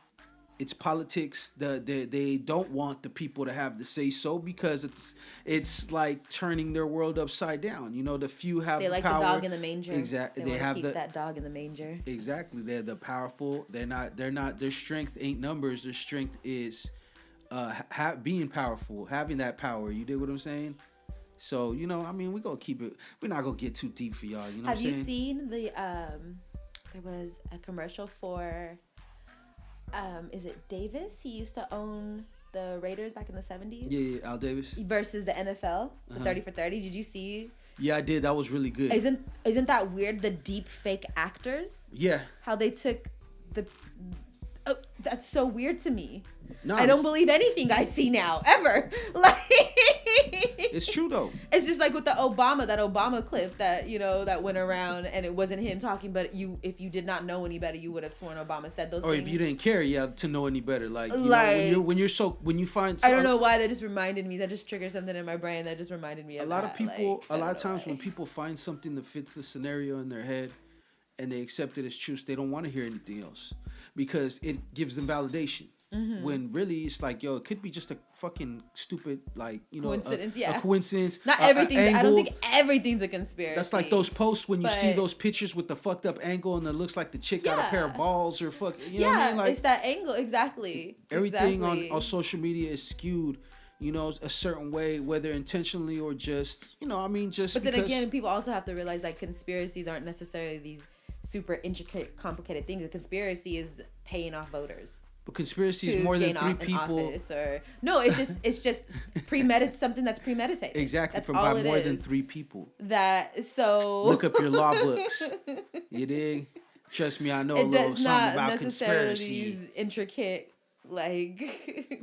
it's politics. They don't want the people to have the say so because it's like turning their world upside down. You know, the few have the power. They like the dog in the manger. Exactly. They have keep that dog in the manger. Exactly. They're the powerful. They're not. Their strength ain't numbers. Their strength is being powerful, having that power. You dig what I'm saying? So, you know, I mean, we're going to keep it. We're not going to get too deep for y'all. You know what I'm saying? Have you seen there was a commercial for, is it Davis? He used to own the Raiders back in the 70s. Yeah, Al Davis. Versus the NFL, the 30 for 30. Did you see? Yeah, I did. That was really good. Isn't that weird? The deep fake actors? Yeah. How they took Oh, that's so weird to me. No, I don't believe anything I see now, ever. Like, it's true though. It's just like with that Obama clip that, you know, that went around and it wasn't him talking, but if you did not know any better, you would have sworn Obama said those things. Or if you didn't care, to know any better. Like, you know, when you find I don't know why that just reminded me, that just triggered something in my brain that just reminded me of a lot that. of people, like, a lot of times when people find something that fits the scenario in their head and they accept it as truth, they don't want to hear anything else because it gives them validation. Mm-hmm. When really it's like, yo, it could be just a fucking stupid, like, you know, coincidence. A coincidence. Not everything. I don't think everything's a conspiracy. That's like those posts when you see those pictures with the fucked up angle and it looks like the chick got a pair of balls or you know what I mean? Like, it's that angle. Exactly. Everything on social media is skewed, you know, a certain way, whether intentionally or just, you know, I mean, just. But then again, people also have to realize that conspiracies aren't necessarily these super intricate, complicated things. A conspiracy is paying off voters. But conspiracy is more than 3 people. No, it's just something that's premeditated. Exactly, that's by more than 3 people. Look up your law books. You dig? Trust me, I know a little something about conspiracy. These intricate, like,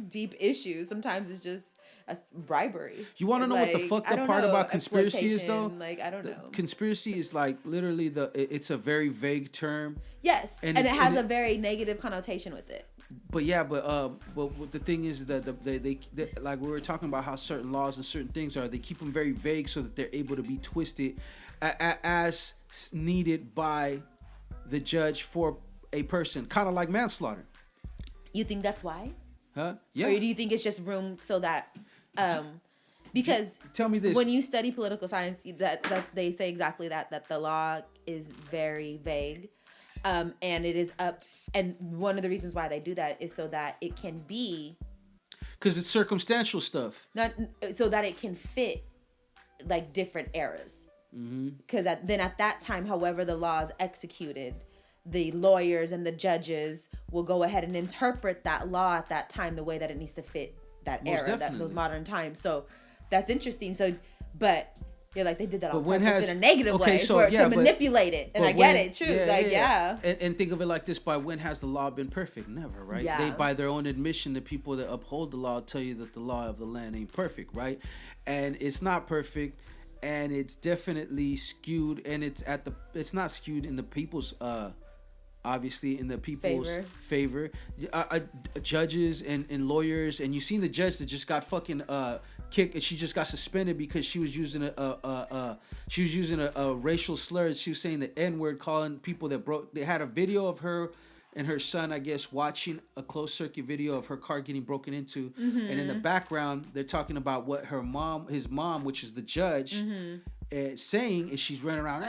deep issues. Sometimes it's just a bribery. You want to know what the fucked up part about conspiracy is, though? Like, I don't know. Conspiracy is like literally it's a very vague term. Yes, and it has a very negative connotation with it. But the thing is that they like we were talking about how certain laws and certain things are, they keep them very vague so that they're able to be twisted as needed by the judge for a person, kind of like manslaughter. You think that's why? Huh? Yeah. Or do you think it's just room so that Because tell me this. When you study political science, that they say exactly that the law is very vague. And it is up, and one of the reasons why they do that is so that it can be, because it's circumstantial stuff, not so that it can fit like different eras. Because then at that time, however the law is executed, the lawyers and the judges will go ahead and interpret that law at that time the way that it needs to fit that Most era, those modern times. So that's interesting. So, but you're like, they did that on purpose in a negative way to manipulate it. And I get it, true. And think of it like this: by when has the law been perfect? Never, right? Yeah. They, by their own admission, the people that uphold the law tell you that the law of the land ain't perfect, right? And it's not perfect, and it's definitely skewed, and it's not skewed in the people's obviously in the people's favor. Judges and lawyers, and you seen the judge that just got fucking kicked, and she just got suspended because she was using a racial slur. She was saying the N-word, calling people that broke. They had a video of her and her son, I guess, watching a closed circuit video of her car getting broken into, and in the background they're talking about what his mom, which is the judge, saying, and she's running around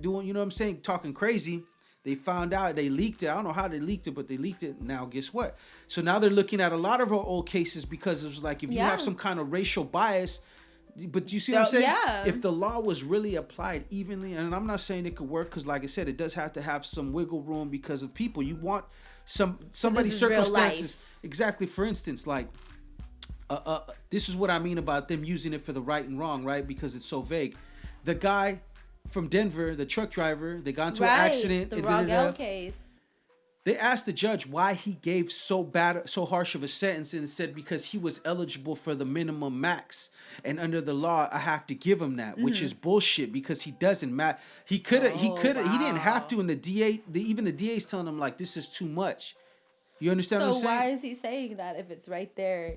doing, you know what I'm saying, talking crazy. They found out, they leaked it. I don't know how they leaked it, but they leaked it. Now, guess what? So now they're looking at a lot of her old cases because it was like, if you have some kind of racial bias, but you see what I'm saying? Yeah. If the law was really applied evenly, and I'm not saying it could work, because like I said, it does have to have some wiggle room because of people. You want somebody's circumstances. Exactly. For instance, like, this is what I mean about them using it for the right and wrong, right? Because it's so vague. The guy from Denver, the truck driver, they got into an accident. The Rogel case. They asked the judge why he gave so harsh of a sentence, and said because he was eligible for the minimum max, and under the law I have to give him that, which is bullshit, because he doesn't match. He didn't have to, and even the DA's telling him like, this is too much. You understand what I'm saying? So why is he saying that if it's right there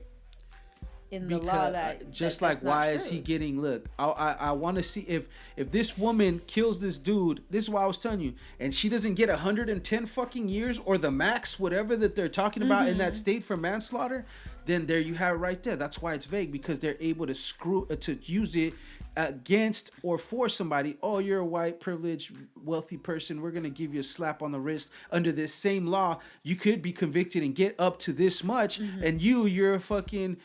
in the law that just like, why is he getting, look, I want to see if this woman kills this dude, this is why I was telling you, and she doesn't get 110 fucking years or the max, whatever that they're talking about in that state for manslaughter, then there you have it right there. That's why it's vague, because they're able to use it against or for somebody. Oh, you're a white, privileged, wealthy person, we're gonna give you a slap on the wrist. Under this same law, you could be convicted and get up to this much, and you're a fucking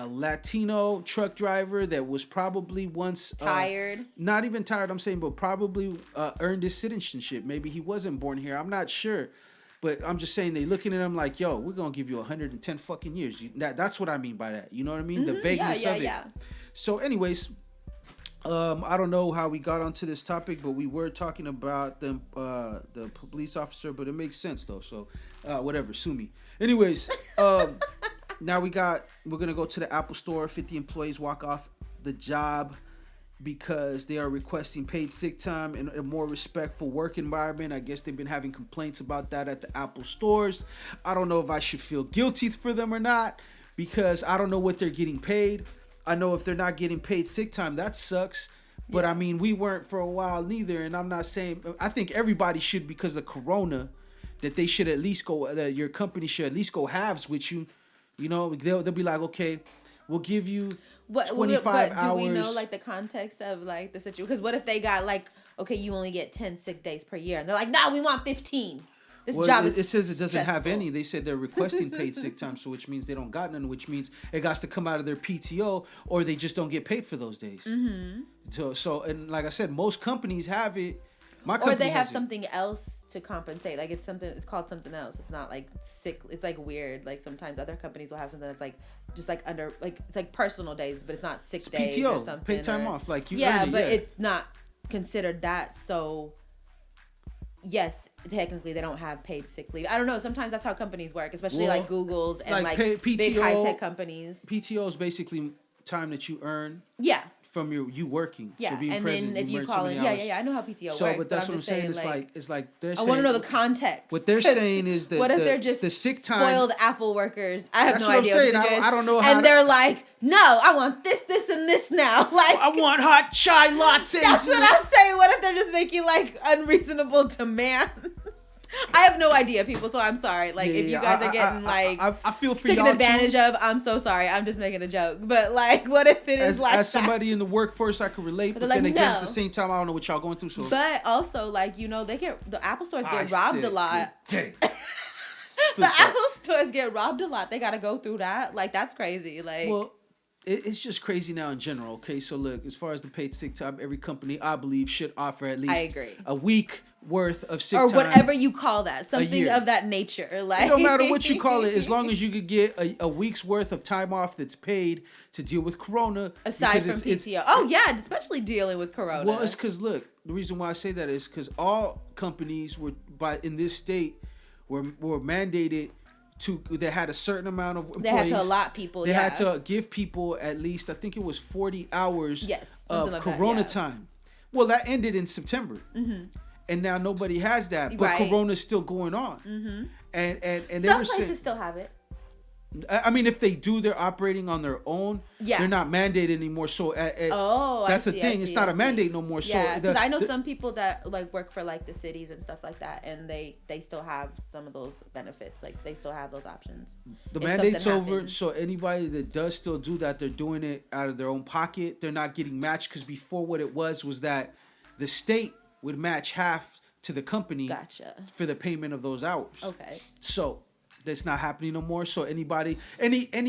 Latino truck driver that was probably once tired, not even tired, I'm saying, but probably earned his citizenship. Maybe he wasn't born here, I'm not sure. But I'm just saying, they looking at him like, yo, we're going to give you 110 fucking years. That's what I mean by that. You know what I mean? The vagueness of it. Yeah. So anyways, I don't know how we got onto this topic, but we were talking about the police officer, but it makes sense though. So whatever, sue me. Anyways, now we're going to go to the Apple store. 50 employees walk off the job because they are requesting paid sick time and a more respectful work environment. I guess they've been having complaints about that at the Apple stores. I don't know if I should feel guilty for them or not, because I don't know what they're getting paid. I know if they're not getting paid sick time, that sucks. But I mean, we weren't for a while neither. And I'm not saying, I think everybody should, because of Corona, that they should at least go, that your company should at least go halves with you. You know, they'll be like, okay, we'll give you 25 hours. Do we know like the context of like the situation? Because what if they got like, okay, you only get 10 sick days per year, and they're like, no, we want 15. It says it doesn't have any. They said they're requesting paid sick time, so which means they don't got none, which means it got to come out of their PTO, or they just don't get paid for those days. So and like I said, most companies have it. Or they have something else to compensate. Like it's called something else. It's not like sick. It's like weird. Like sometimes other companies will have something that's like just like under, like it's like personal days, but it's not sick days PTO, or something. paid time off. Like you earn it, but it's not considered that. So yes, technically they don't have paid sick leave. I don't know. Sometimes that's how companies work, especially like Google's and like PTO, big high tech companies. PTO is basically time that you earn. Yeah. From you working. Yeah, so being and present, then if you call it, I know how PTO works. But that's what I'm saying. It's like they're saying, I want to know the context. What they're saying is that what if they're just the sick time, spoiled Apple workers? I have that's no what idea. I'm saying. I don't know how. And they're like, no, I want this, and this now. Like I want hot chai lattes. That's what I'm saying. What if they're just making like unreasonable demands? I have no idea, people, so I'm sorry. Like, if you guys are getting, I feel for taken y'all advantage too. of, I'm so sorry. I'm just making a joke. But, like, what if it is As somebody in the workforce, I could relate. But then again, at the same time, I don't know what y'all going through. So, but also, like, the Apple stores get robbed a lot. The Apple stores get robbed a lot. They got to go through that. Like, that's crazy. Like, well, it's just crazy now in general. Okay, so look, as far as the paid sick time, every company I believe should offer at least a week worth of sick time, or whatever you call that, something of that nature. Like, it don't matter what you call it, as long as you could get a week's worth of time off that's paid to deal with Corona. Aside from PTO. Oh yeah, especially dealing with Corona. Well, it's because look, the reason why I say that is because all companies in this state were mandated they had a certain amount of employees. They had to allot people. They had to give people at least, I think it was 40 hours of like Corona time. Well, that ended in September. Mm-hmm. And now nobody has that, but Corona's still going on. Mm-hmm. And they some places still have it. I mean, if they do, they're operating on their own. Yeah. They're not mandated anymore. So that's the thing. It's not a mandate no more. Yeah, because I know some people that like work for like the cities and stuff like that, and they still have some of those benefits. Like they still have those options. The mandate's over. So anybody that does still do that, they're doing it out of their own pocket. They're not getting matched, because before what it was that the state would match half to the company for the payment of those hours. Okay. So that's not happening no more. So any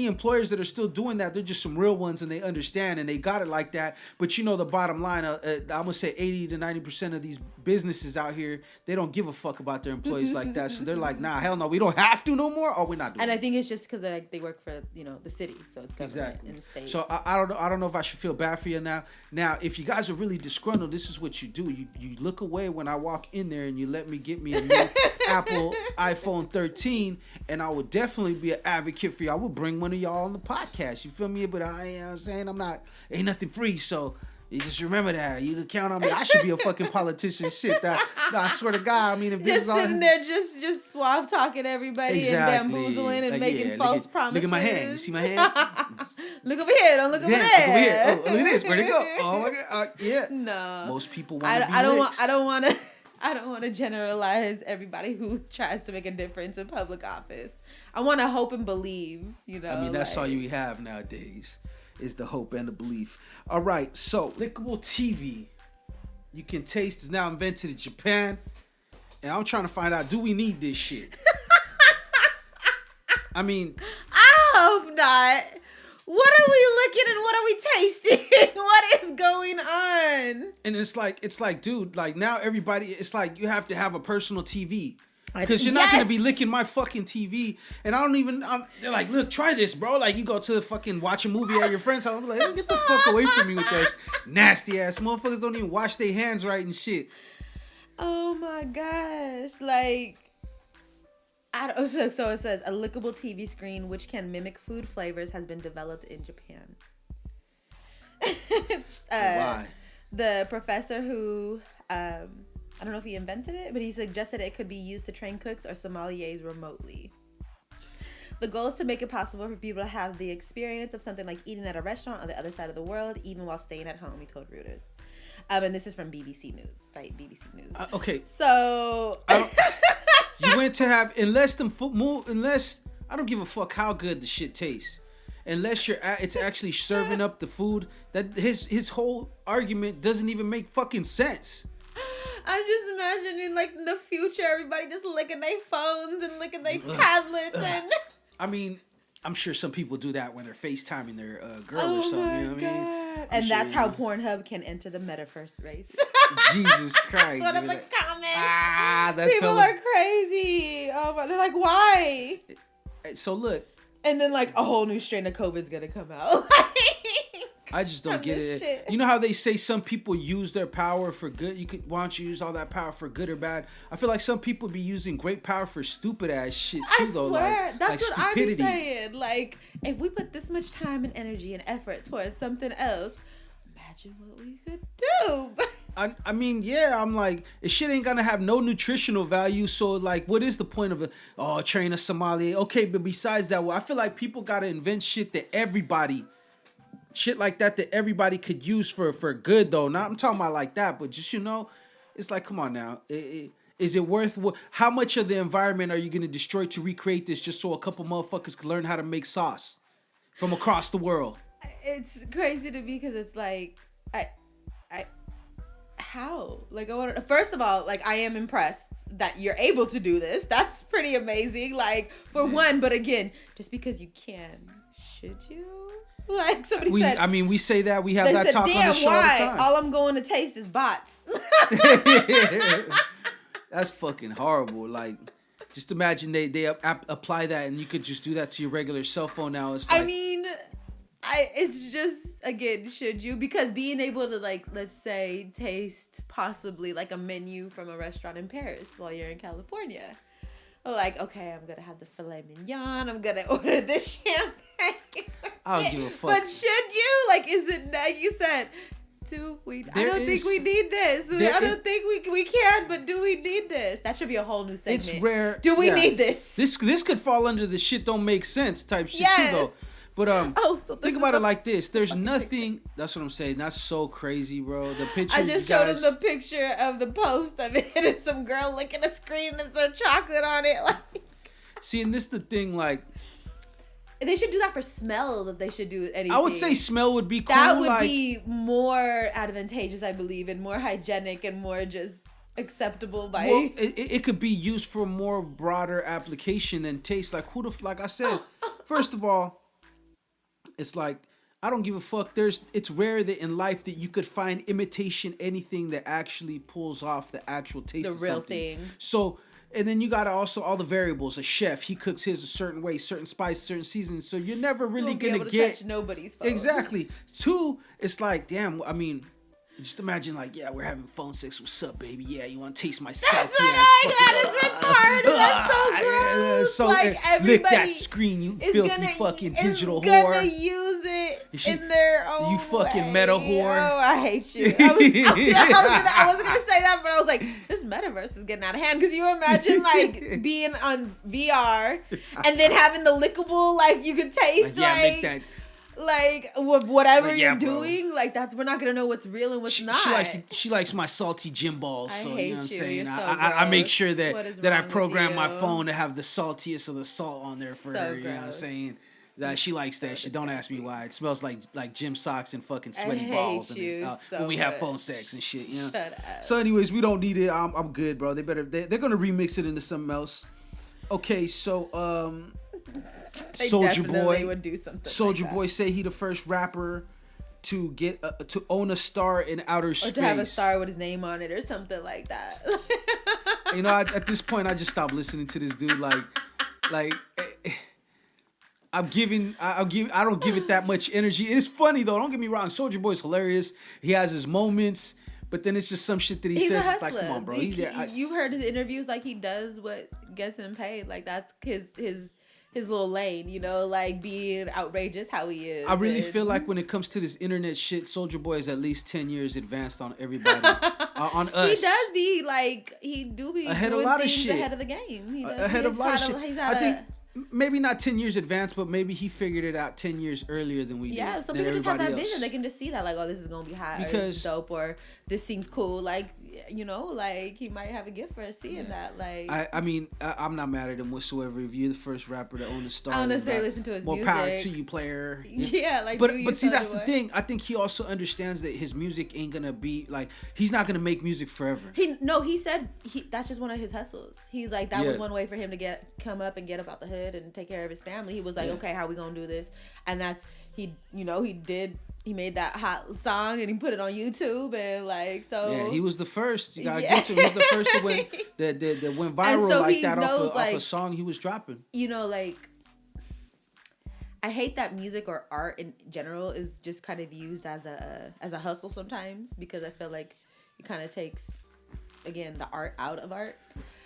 employers that are still doing that, they're just some real ones, and they understand and they got it like that. But the bottom line, I'm gonna say 80 to 90% of these businesses out here, they don't give a fuck about their employees like that. So they're like, nah, hell no, we don't have to no more, or we're not doing it. And I think it's just because they work for the city, so it's government in the state. So I don't know if I should feel bad for you now. Now, if you guys are really disgruntled, this is what you do. You look away when I walk in there, and you let me get me a new Apple iPhone 13, and I would definitely be an advocate for you. I would bring one of y'all on the podcast. You feel me? But I'm saying ain't nothing free, so you just remember that. You can count on me. I should be a fucking politician. Shit, I swear to God. I mean, if this just is all sitting there, just suave talking everybody and bamboozling and making false promises. Look at my hand. You see my hand? Look over here. Don't look over there. Look over here. Oh, look at this. Where'd it go? Oh my God. Yeah. No. Most people want to be rich. I don't want to generalize everybody who tries to make a difference in public office. I want to hope and believe, I mean, that's all you have nowadays, is the hope and the belief. All right, so lickable TV, you can taste, is now invented in Japan, and I'm trying to find out, do we need this shit? I mean, I hope not. What are we looking and what are we tasting? What is going on? And it's like, dude, like now everybody, it's like you have to have a personal TV. Because you're not going to be licking my fucking TV. And they're like, look, try this, bro. Like, you go to the fucking watch a movie at your friend's house. I'm like, hey, get the fuck away from me with that nasty ass. Motherfuckers don't even wash their hands right and shit. Oh my gosh. Like, so it says, a lickable TV screen which can mimic food flavors has been developed in Japan. Why? The professor who... I don't know if he invented it, but he suggested it could be used to train cooks or sommeliers remotely. The goal is to make it possible for people to have the experience of something like eating at a restaurant on the other side of the world, even while staying at home, he told Reuters. And this is from BBC News, site BBC News. Okay. So... you went to have... Unless I don't give a fuck how good the shit tastes. Unless it's actually serving up the food, that his whole argument doesn't even make fucking sense. I'm just imagining, like, in the future, everybody just licking their phones and licking their tablets. And I mean, I'm sure some people do that when they're FaceTiming their girl or something. You know what I mean? And that's how Pornhub can enter the metaverse race. Jesus Christ. That's one of the comments. That's people are crazy. Oh my, they're like, why? So look. And then, like, a whole new strain of COVID's gonna come out. I just don't get it. Shit. You know how they say some people use their power for good? Why don't you use all that power for good or bad? I feel like some people be using great power for stupid ass shit too, though. I swear, that's like what stupidity. I be saying. Like, if we put this much time and energy and effort towards something else, imagine what we could do. I mean, yeah, I'm like, this shit ain't gonna have no nutritional value. So, like, what is the point of train a sommelier? Okay, but besides that, I feel like people gotta invent shit that everybody. Shit like that everybody could use for good, though. Not I'm talking about like that, but just, it's like, come on now. Is it worth how much of the environment are you going to destroy to recreate this just so a couple motherfuckers can learn how to make sauce from across the world? It's crazy to me because it's like, how? Like, first of all, like, I am impressed that you're able to do this. That's pretty amazing. Like, for one, but again, just because you can, should you? Like somebody said. I mean, we say that. We have that talk on the show all the time. All I'm going to taste is bots. That's fucking horrible. Like, just imagine they apply that and you could just do that to your regular cell phone now. It's like, I mean, it's just, again, should you? Because being able to, like, let's say, taste possibly like a menu from a restaurant in Paris while you're in California. Like, okay, I'm gonna have the filet mignon. I'm gonna order this champagne. I don't give a fuck. But should you? Like, is it like you said? I don't think we need this. I don't think we can. But do we need this? That should be a whole new segment. It's rare. Do we need this? This could fall under the shit don't make sense type shit yes. too, though. But so think about it like this. There's nothing. That's what I'm saying. That's so crazy, bro. The picture. I just showed him the picture of the post of it, and it's some girl licking a screen and some chocolate on it. Like, see, and this the thing, like. They should do that for smells if they should do anything. I would say smell would be cool. That would be more advantageous, I believe, and more hygienic and more just acceptable by... Well, it could be used for more broader application than taste. Like, like I said, first of all, it's like, I don't give a fuck. It's rare that in life that you could find imitation anything that actually pulls off the actual taste of the real something. thing. So... And then you got also all the variables. A chef, he cooks his a certain way, certain spice, certain seasons. So you're never really gonna get touch nobody's phone. Exactly. Two, it's like, damn. I mean, just imagine like, yeah, we're having phone sex. What's up, baby? Yeah, you want to taste my salty ass? That is retarded. That's so gross. So like everybody lick that screen, you filthy fucking digital whore. Gonna use it in their own You fucking way. meta whore. Oh, I hate you. I wasn't gonna say that, but I was like, this metaverse is getting out of hand. Because you imagine like being on VR and then having the lickable, like you could taste make that. Like whatever Like, yeah, you're doing, like we're not gonna know what's real and what's not. She likes my salty gym balls. So you know what I'm saying. So I make sure that I program my you? phone to have the saltiest of the salt on there for So her. You know what I'm saying. She likes that shit. Don't ask me why. It smells like gym socks and fucking sweaty balls when we have phone sex and shit. You know? Shut up. So anyways, we don't need it. I'm good, bro. They're gonna remix it into something else. Okay, so Soulja Boy would do something. Soulja like Boy say he the first rapper to get to own a star in outer space. Or to have a star with his name on it or something like that. You know, at this point, I just stopped listening to this dude. Like I don't give it that much energy. It's funny though. Don't get me wrong. Soulja Boy's hilarious. He has his moments. But then it's just some shit that he says. It's like, come on, bro. You've heard his interviews. Like he does what gets him paid. Like that's his little lane, you know, like being outrageous how he is. I really feel like when it comes to this internet shit, Soulja Boy is at least 10 years advanced on everybody. On us. He does be like, he do be ahead doing of a lot of things shit. ahead of the game. He does. Ahead of a lot of shit. I think a, maybe not 10 years advanced, but maybe he figured it out 10 years earlier than we did. Yeah, some people just have that vision. They can just see that, like, oh, this is going to be hot, or this is dope, or this seems cool. Like, you know, like, he might have a gift for seeing that. Like, I mean, I'm not mad at him whatsoever. If you're the first rapper to own a star, I don't necessarily listen to his more music. More power to you, player. Yeah, like, but see, that's the thing. I think he also understands that his music ain't gonna be like, he's not gonna make music forever. He said that's just one of his hustles. He's like, that was one way for him to come up and get up out the hood and take care of his family. He was like, okay, how we gonna do this? And that's he made that hot song and he put it on YouTube and like, so yeah, he was the first. You gotta get to him. He was the first to win that went viral so like that off a song he was dropping. You know, like, I hate that music or art in general is just kind of used as a hustle sometimes, because I feel like it kind of takes, again, the art out of art.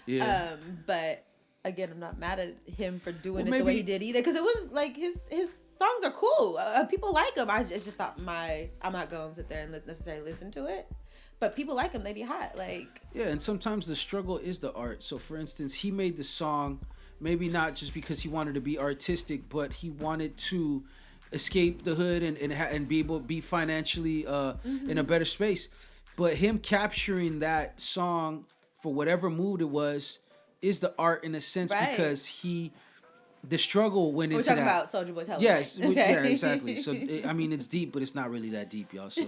Yeah. But again, I'm not mad at him for doing it the way he did either, because it was like his songs are cool. People like them. It's just not I'm not going to sit there and necessarily listen to it. But people like them. They be hot. Like, yeah, and sometimes the struggle is the art. So, for instance, he made the song maybe not just because he wanted to be artistic, but he wanted to escape the hood and be able to be financially in a better space. But him capturing that song for whatever mood it was, is the art in a sense because the struggle went into that. We're talking about Soulja Boy Tell. Yes, okay. yeah, exactly. So I mean, it's deep, but it's not really that deep, y'all. So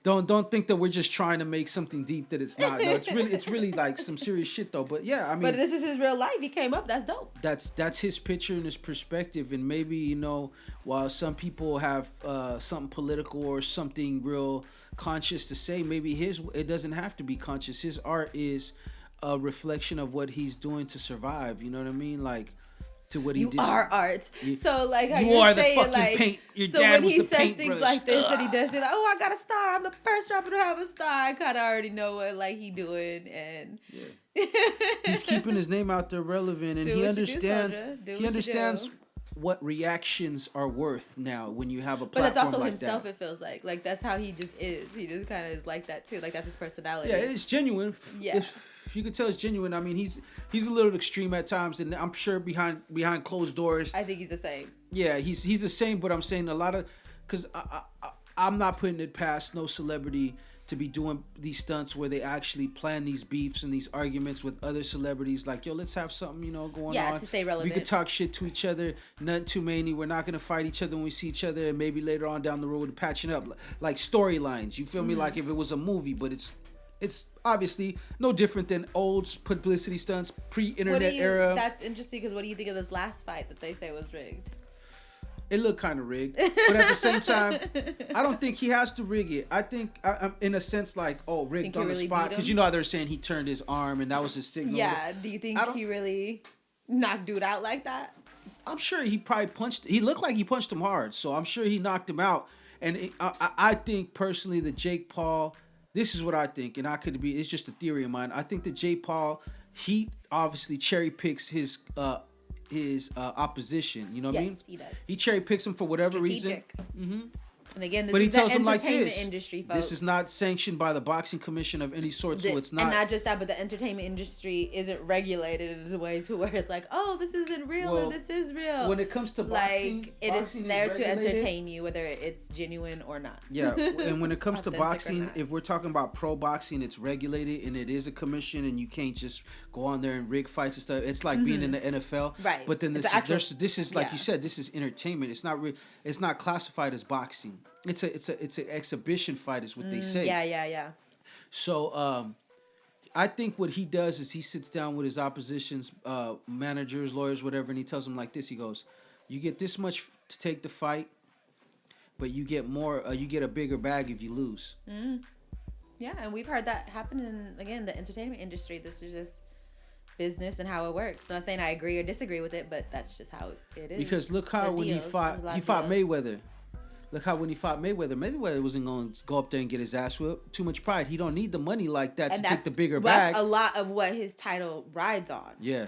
don't think that we're just trying to make something deep that it's not. No, it's really like some serious shit though. But yeah, I mean, but this is his real life. He came up. That's dope. That's his picture and his perspective, and maybe, you know, while some people have something political or something real conscious to say, maybe it doesn't have to be conscious. His art is a reflection of what he's doing to survive. You know what I mean? Like, to what he did. You are art. So like how you you're are saying, the fucking like, paint. Your so dad when was he the says paint things brush. like this, and he does say like, "Oh, I got a star. I'm the first rapper to have a star." I kind of already know what like he doing, and he's keeping his name out there relevant, and he understands. He understands what reactions are worth now when you have a platform like that. But that's also himself. It feels like that's how he just is. He just kind of is like that too. Like that's his personality. Yeah, it's genuine. Yeah. You can tell it's genuine. I mean, he's a little extreme at times, and I'm sure behind closed doors. I think he's the same. Yeah, he's the same, but I'm saying a lot of, because I'm not putting it past no celebrity to be doing these stunts where they actually plan these beefs and these arguments with other celebrities. Like, yo, let's have something, you know, going on. Yeah, to stay relevant. We could talk shit to each other, nothing too many. We're not gonna fight each other when we see each other, and maybe later on down the road we're patching up, like storylines. You feel me? Like if it was a movie, but it's obviously no different than old publicity stunts, pre-internet era. That's interesting because what do you think of this last fight that they say was rigged? It looked kind of rigged, but at the same time, I don't think he has to rig it. I think, I'm in a sense, like, rigged on the spot, because you know how they're saying he turned his arm and that was his signal. Yeah, do you think he really knocked dude out like that? I'm sure he probably punched. He looked like he punched him hard, so I'm sure he knocked him out. And I think personally that Jake Paul. This is what I think, and it's just a theory of mine. I think that Jake Paul, he obviously cherry picks his opposition. You know what I mean? Yes, he does. He cherry picks him for whatever reason. Mm-hmm. And again, this but is the entertainment industry, folks. This is not sanctioned by the boxing commission of any sort, so it's not. And not just that, but the entertainment industry isn't regulated in a way to where it's like, oh, this isn't real or this is real. When it comes to boxing, like it is there to entertain you, whether it's genuine or not. Yeah, and when it comes to boxing, if we're talking about pro boxing, it's regulated and it is a commission, and you can't just go on there and rig fights and stuff. It's like being in the NFL, right? But then this is like you said, this is entertainment. It's not it's not classified as boxing. It's an exhibition fight, is what they say. Yeah. So I think what he does is he sits down with his opposition's managers, lawyers, whatever, and he tells them like this. He goes, "You get this much to take the fight, but you get more. You get a bigger bag if you lose." Yeah, and we've heard that happen in, again, the entertainment industry. This is just business and how it works. I'm not saying I agree or disagree with it, but that's just how it is. Because look how when he fought Mayweather. Look how when he fought Mayweather wasn't going to go up there and get his ass whipped. Too much pride. He don't need the money like that to take the bigger bag. That's a lot of what his title rides on. Yeah.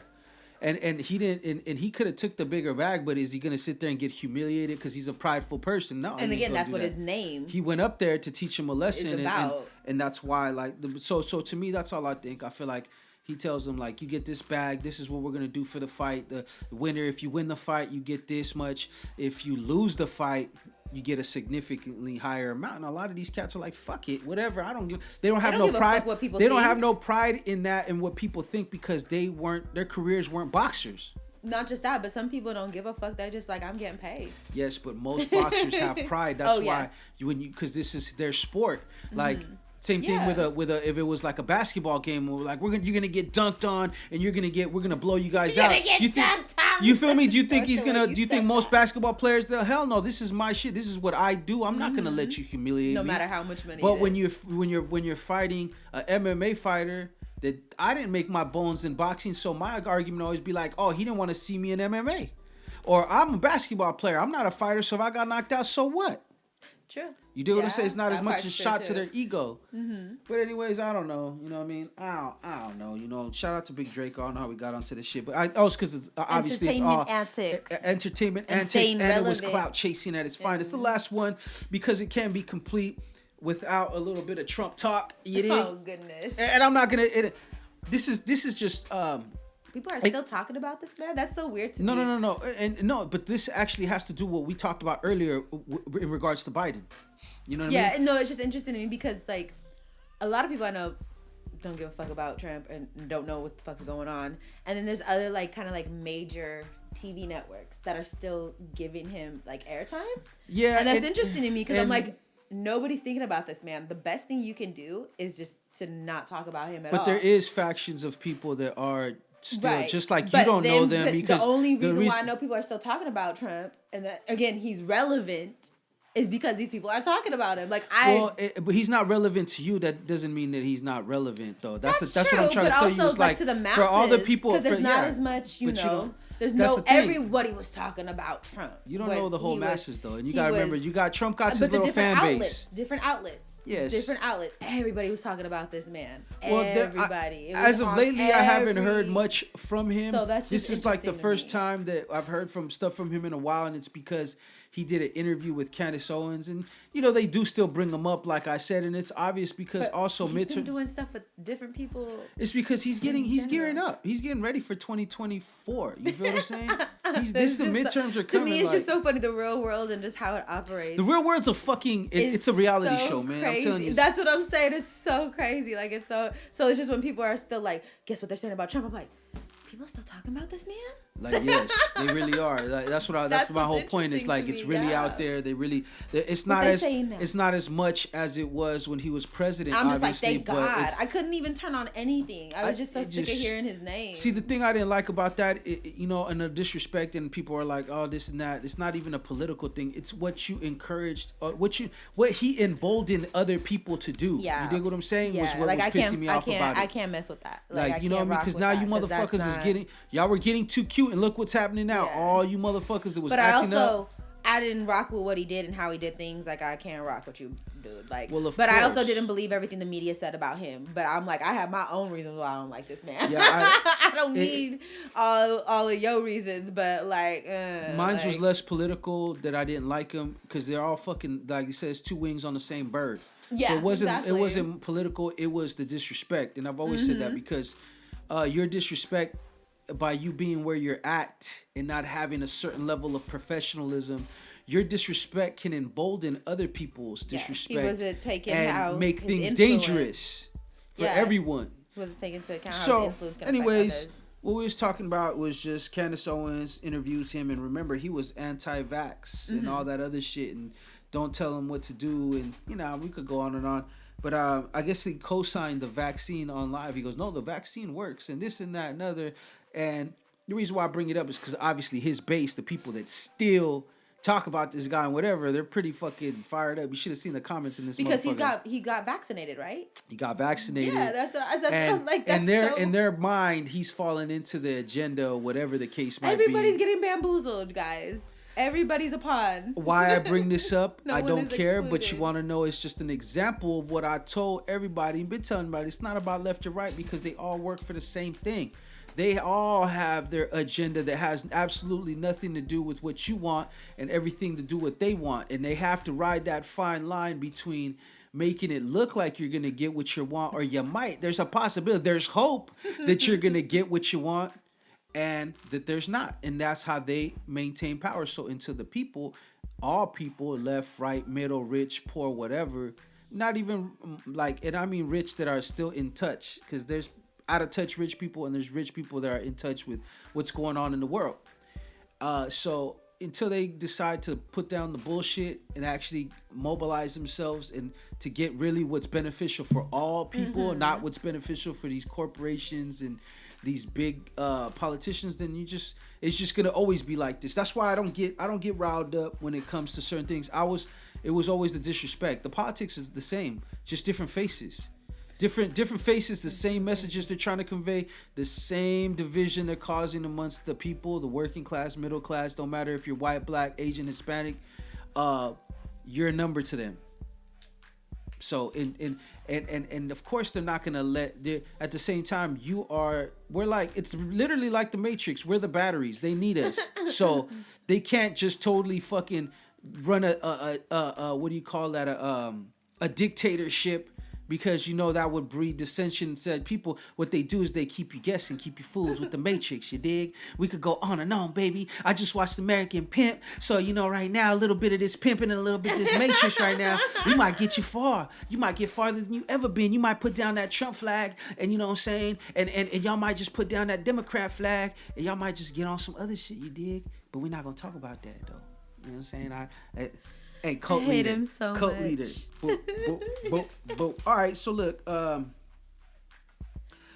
And he didn't, and he could have took the bigger bag, but is he going to sit there and get humiliated because he's a prideful person? No. And again, that's what his name. He went up there to teach him a lesson, about. And that's why, like, so to me, that's all I think. I feel like he tells them, like, you get this bag. This is what we're going to do for the fight. The winner, if you win the fight, you get this much. If you lose the fight, you get a significantly higher amount. And a lot of these cats are like, fuck it, whatever. I don't give. They don't have no pride. They don't have no pride in that and what people think because their careers weren't boxers. Not just that, but some people don't give a fuck. They're just like, I'm getting paid. Yes, but most boxers have pride. That's why because this is their sport. Like. Same thing with a if it was like a basketball game where like you're gonna get dunked on and we're gonna blow you guys out. You feel me? Do you think do you think most basketball players hell no, this is my shit. This is what I do. I'm not gonna let you humiliate me. No matter how much money. But when you're fighting an MMA fighter that I didn't make my bones in boxing, so my argument always be like, oh, he didn't want to see me in MMA. Or I'm a basketball player. I'm not a fighter, so if I got knocked out, so what? True. You do what I'm saying? It's not as much a shot to their ego. But anyways, I don't know. You know what I mean? I don't know. You know, shout out to Big Drake. I don't know how we got onto this shit. But it's because obviously it's all entertainment antics. And it was clout chasing at its finest. The last one, because it can't be complete without a little bit of Trump talk. Oh, goodness. And I'm not going to... This is just... People are still talking about this, man. That's so weird to me. No. And no, but this actually has to do what we talked about earlier in regards to Biden. You know what I mean? Yeah, no, it's just interesting to me because, like, a lot of people I know don't give a fuck about Trump and don't know what the fuck's going on. And then there's other like kind of like major TV networks that are still giving him like airtime. Yeah, and that's interesting to me because I'm like, nobody's thinking about this, man. The best thing you can do is just to not talk about him at all. But there is factions of people that are still right. just like but you don't then, know them because the only reason why I know people are still talking about Trump and that again he's relevant is because these people are talking about him. Like but he's not relevant to you. That doesn't mean that he's not relevant, though. That's true, what I'm trying to tell you. It's like to the masses, for all the people, because there's not as much, you know. There's no everybody was talking about Trump. You don't know the whole masses though, and you gotta remember, Trump got his little fan base. Different outlets. Yes. Different outlets. Everybody was talking about this man. Well, everybody. As of lately, I haven't heard much from him. So that's just this is like the first time that I've heard from stuff from him in a while, and it's because he did an interview with Candace Owens, and they do still bring him up, like I said, and it's obvious because also he's been doing stuff with different people. It's because he's gearing up. He's getting ready for 2024. You feel what I'm saying? The midterms are coming. To me, it's just so funny, the real world and just how it operates. The real world's a fucking it's a reality show, man. Crazy. I'm telling you. That's what I'm saying. It's so crazy. Like it's so it's just when people are still like, guess what they're saying about Trump? I'm like, people still talking about this man? Like, yes, they really are. Like, that's my whole point. It's like it's really out there. It's not as much as it was when he was president. I'm just obviously, like, thank God. I couldn't even turn on anything. I was just so sick of hearing his name. See, the thing I didn't like about that, and the disrespect, and people are like, oh, this and that. It's not even a political thing. It's what you encouraged, what he emboldened other people to do. Yeah. You dig what I'm saying? Yeah. Was what was pissing me off about it. I can't mess with that. Like you know what I mean? Because now you motherfuckers y'all were getting too cute, and look what's happening now. Yeah. All you motherfuckers that was acting up. I didn't rock with what he did and how he did things. Like, I can't rock with you, dude. Like, but I also didn't believe everything the media said about him. But I'm like, I have my own reasons why I don't like this man. Yeah, I don't need all of your reasons, but like, mine was less political that I didn't like him because they're all fucking, like it says, two wings on the same bird. Yeah, so exactly. It wasn't political. It was the disrespect, and I've always said that because your disrespect, by you being where you're at and not having a certain level of professionalism, your disrespect can embolden other people's disrespect. He wasn't taking and make things dangerous for everyone. He wasn't taking into account how his influence can anyways, affect others. What we was talking about was just Candace Owens interviews him, and remember, he was anti-vax and all that other shit, and don't tell him what to do, and we could go on and on. But I guess he co-signed the vaccine on live. He goes, no, the vaccine works, and this and that and other. And the reason why I bring it up is because obviously his base, the people that still talk about this guy and whatever, they're pretty fucking fired up. You should have seen the comments in this because he got vaccinated, right? He got vaccinated. Yeah, that's like in their mind, he's falling into the agenda or whatever the case might be. Everybody's getting bamboozled, guys. Everybody's a pawn. Why I bring this up, I don't care, excluded. but you want to know, it's just an example of what I told everybody and been telling everybody. It's not about left or right because they all work for the same thing. They all have their agenda that has absolutely nothing to do with what you want and everything to do what they want. And they have to ride that fine line between making it look like you're going to get what you want, or you might. There's a possibility. There's hope that you're going to get what you want and that there's not. And that's how they maintain power. So until the people, all people, left, right, middle, rich, poor, whatever, not even like, and I mean rich that are still in touch, because there's out of touch rich people and there's rich people that are in touch with what's going on in the world. So until they decide to put down the bullshit and actually mobilize themselves and to get really what's beneficial for all people, not what's beneficial for these corporations and these big politicians, then it's just gonna always be like this. That's why I don't get riled up when it comes to certain things. It was always the disrespect. The politics is the same, just different faces. Different faces, the same messages they're trying to convey, the same division they're causing amongst the people, the working class, middle class, don't matter if you're white, black, Asian, Hispanic, you're a number to them. So and of course they're not gonna at the same time we're like, it's literally like the Matrix, we're the batteries, they need us. So they can't just totally fucking run a what do you call that, a dictatorship, because you know that would breed dissension. Said people, what they do is they keep you guessing, keep you fools with the Matrix. You dig? We could go on and on, baby. I just watched American Pimp, so you know right now a little bit of this pimping and a little bit of this Matrix right now. We might get you far. You might get farther than you ever been. You might put down that Trump flag, and you know what I'm saying, and y'all might just put down that Democrat flag, and y'all might just get on some other shit. You dig? But we're not gonna talk about that though. You know what I'm saying? Hey, cult I hate leader. him so Cult much. leader. Boop, boop, boop, boop. All right, so look,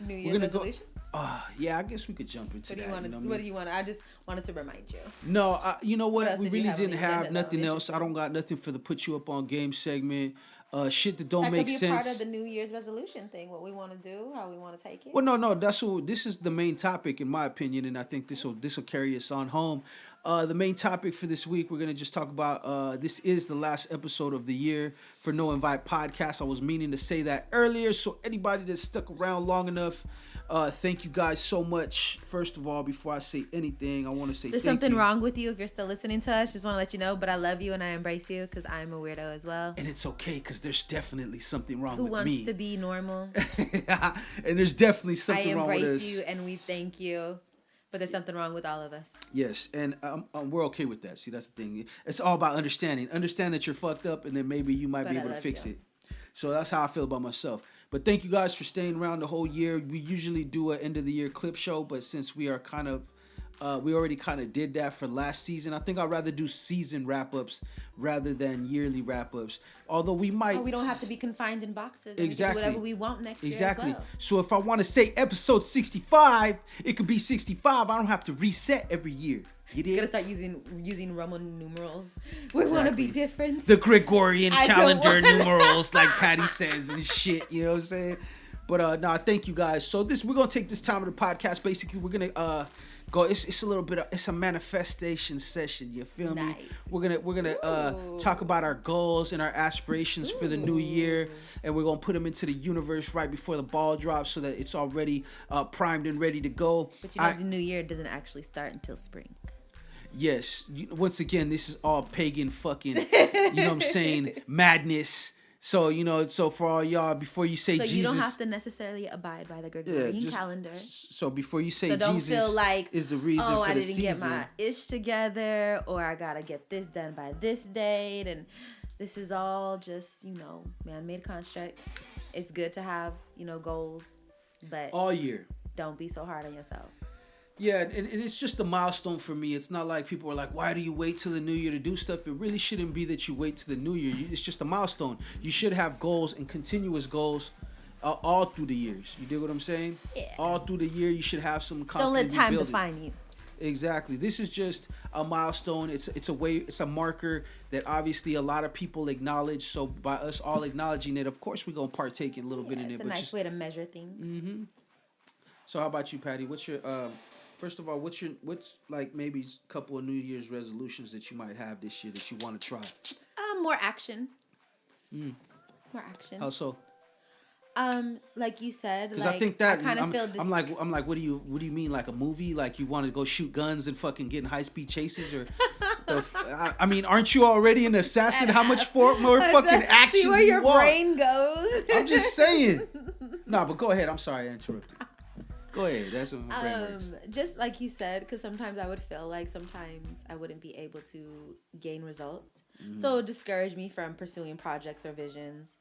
New we're Year's gonna resolutions. yeah, I guess we could jump into What do that. you want to? know what I What mean? do you want? I just wanted to remind you. No, you know What what? else We did you really have on didn't the have agenda, though? nothing else. I don't got nothing for the put you up on game segment. Shit that don't That make could be sense. part of the New Year's resolution thing. What we want to do, how we want to take it. Well, no, that's what this is the main topic in my opinion, and I think this will carry us on home. The main topic for this week, we're gonna just talk about. This is the last episode of the year for No Invite Podcast. I was meaning to say that earlier, so anybody that stuck around long enough, thank you guys so much. First of all, before I say anything, I want to say There's thank something you. wrong with you if you're still listening to us. Just want to let you know, but I love you and I embrace you because I'm a weirdo as well. And it's okay because there's definitely something wrong Who with wants me. to be normal? And there's definitely I something wrong with us. embrace you and we thank you. But there's something wrong with all of us. Yes, and we're okay with that. See, that's the thing. It's all about understanding. Understand that you're fucked up, and then maybe you might But be I able to love fix you. it. So that's how I feel about myself. But thank you guys for staying around the whole year. We usually do an end of the year clip show, but since we are kind of we already kind of did that for last season. I think I'd rather do season wrap-ups rather than yearly wrap-ups. Although we might... Oh, we don't have to be confined in boxes. And Exactly. We can do whatever we want next Exactly. year as well. So if I want to say episode 65, it could be 65. I don't have to reset every year. You We're dig? gonna start using Roman numerals. We want to be different. The Gregorian I don't calendar wanna- numerals, like Patty says and shit. You know what I'm saying? But nah, thank you guys. So we're gonna take this time of the podcast. Basically, we're gonna go. It's a little bit. It's a manifestation session. You feel me? Nice. We're gonna talk about our goals and our aspirations for the new year, and we're gonna put them into the universe right before the ball drops, so that it's already primed and ready to go. But you know, the new year doesn't actually start until spring. Yes. Once again, this is all pagan fucking, you know what I'm saying, madness. So, so for all y'all, before you say So Jesus. you don't have to necessarily abide by the Gregorian calendar. So before you say So don't Jesus feel like, is the reason oh, for I the didn't season. get my ish together, or I gotta get this done by this date, and this is all just, man-made constructs. It's good to have, goals, but All year. don't be so hard on yourself. Yeah, and it's just a milestone for me. It's not like people are like, why do you wait till the new year to do stuff? It really shouldn't be that you wait till the new year. It's just a milestone. You should have goals and continuous goals all through the years. You dig what I'm saying? Yeah. All through the year, you should have some Don't constantly let time rebuilding. define you. Exactly. This is just a milestone. It's a way. It's a marker that obviously a lot of people acknowledge. So by us all acknowledging it, of course we're gonna partake in a little bit in it. It's a But nice just, way to measure things. so how about you, Patty? What's your first of all, what's like maybe a couple of New Year's resolutions that you might have this year that you want to try? More action. More action. How so? Like you said, Because like I think that I kind of feel. I'm like, what do you mean, like a movie? Like you want to go shoot guns and fucking get in high speed chases, or I mean, aren't you already an assassin? How much more fucking action See where do you your want? brain goes. I'm just saying. Nah, but go ahead. I'm sorry I interrupted. Go ahead. That's what my brain works. Just like you said, because sometimes I would feel like sometimes I wouldn't be able to gain results, so it would discourage me from pursuing projects or visions.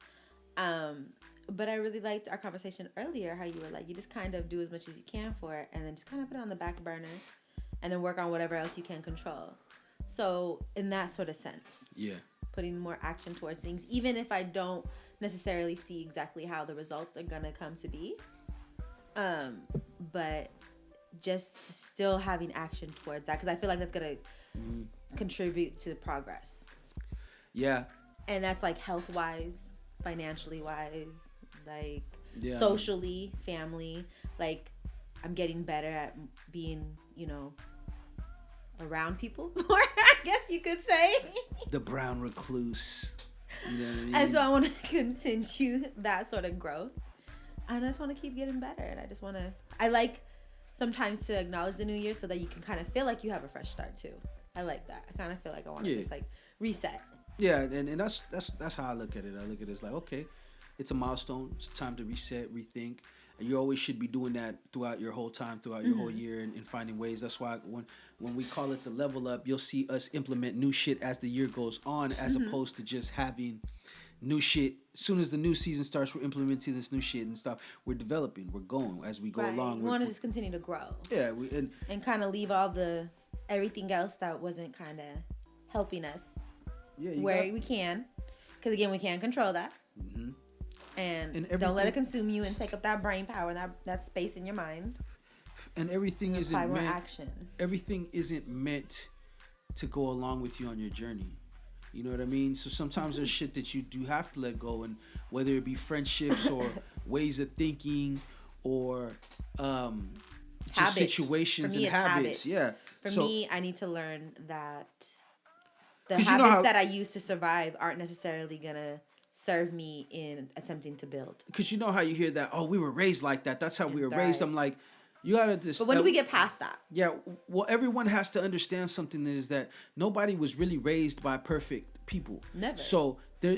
But I really liked our conversation earlier, how you were like, you just kind of do as much as you can for it, and then just kind of put it on the back burner, and then work on whatever else you can control. So in that sort of sense, Yeah. putting more action towards things, even if I don't necessarily see exactly how the results are gonna come to be. But just still having action towards that, because I feel like that's gonna contribute to progress. Yeah. And that's like health wise, financially wise, like Yeah. socially, family. Like I'm getting better at being, around people more, I guess you could say. The brown recluse. You know what I mean? And so I want to continue that sort of growth. And I just want to keep getting better. And I like sometimes to acknowledge the new year so that you can kind of feel like you have a fresh start too. I like that. I kind of feel like I want to just like reset. Yeah, and that's how I look at it. I look at it as like, okay, it's a milestone. It's time to reset, rethink. And you always should be doing that throughout your whole time, throughout your whole year, and finding ways. That's why when we call it the level up, you'll see us implement new shit as the year goes on, as opposed to just having new shit. As soon as the new season starts, we're implementing this new shit and stuff. We're developing. We're going as we go along. We want to just continue to grow. Yeah, and kind of leave all the everything else that wasn't kind of helping us where we can, because again, we can't control that. Mm-hmm. And don't let it consume you and take up that brain power, that space in your mind. And everything and isn't meant. Action. Everything isn't meant to go along with you on your journey. You know what I mean? So sometimes there's shit that you do have to let go, and whether it be friendships or ways of thinking or just situations and habits. Yeah. For me, I need to learn that the 'cause habits that I use to survive aren't necessarily gonna serve me in attempting to build. Because you know how you hear that, oh, we were raised like that. That's how we were raised. I'm like, you gotta just. But when do we get past that? Yeah, well, everyone has to understand something, is that nobody was really raised by perfect people. Never. So there,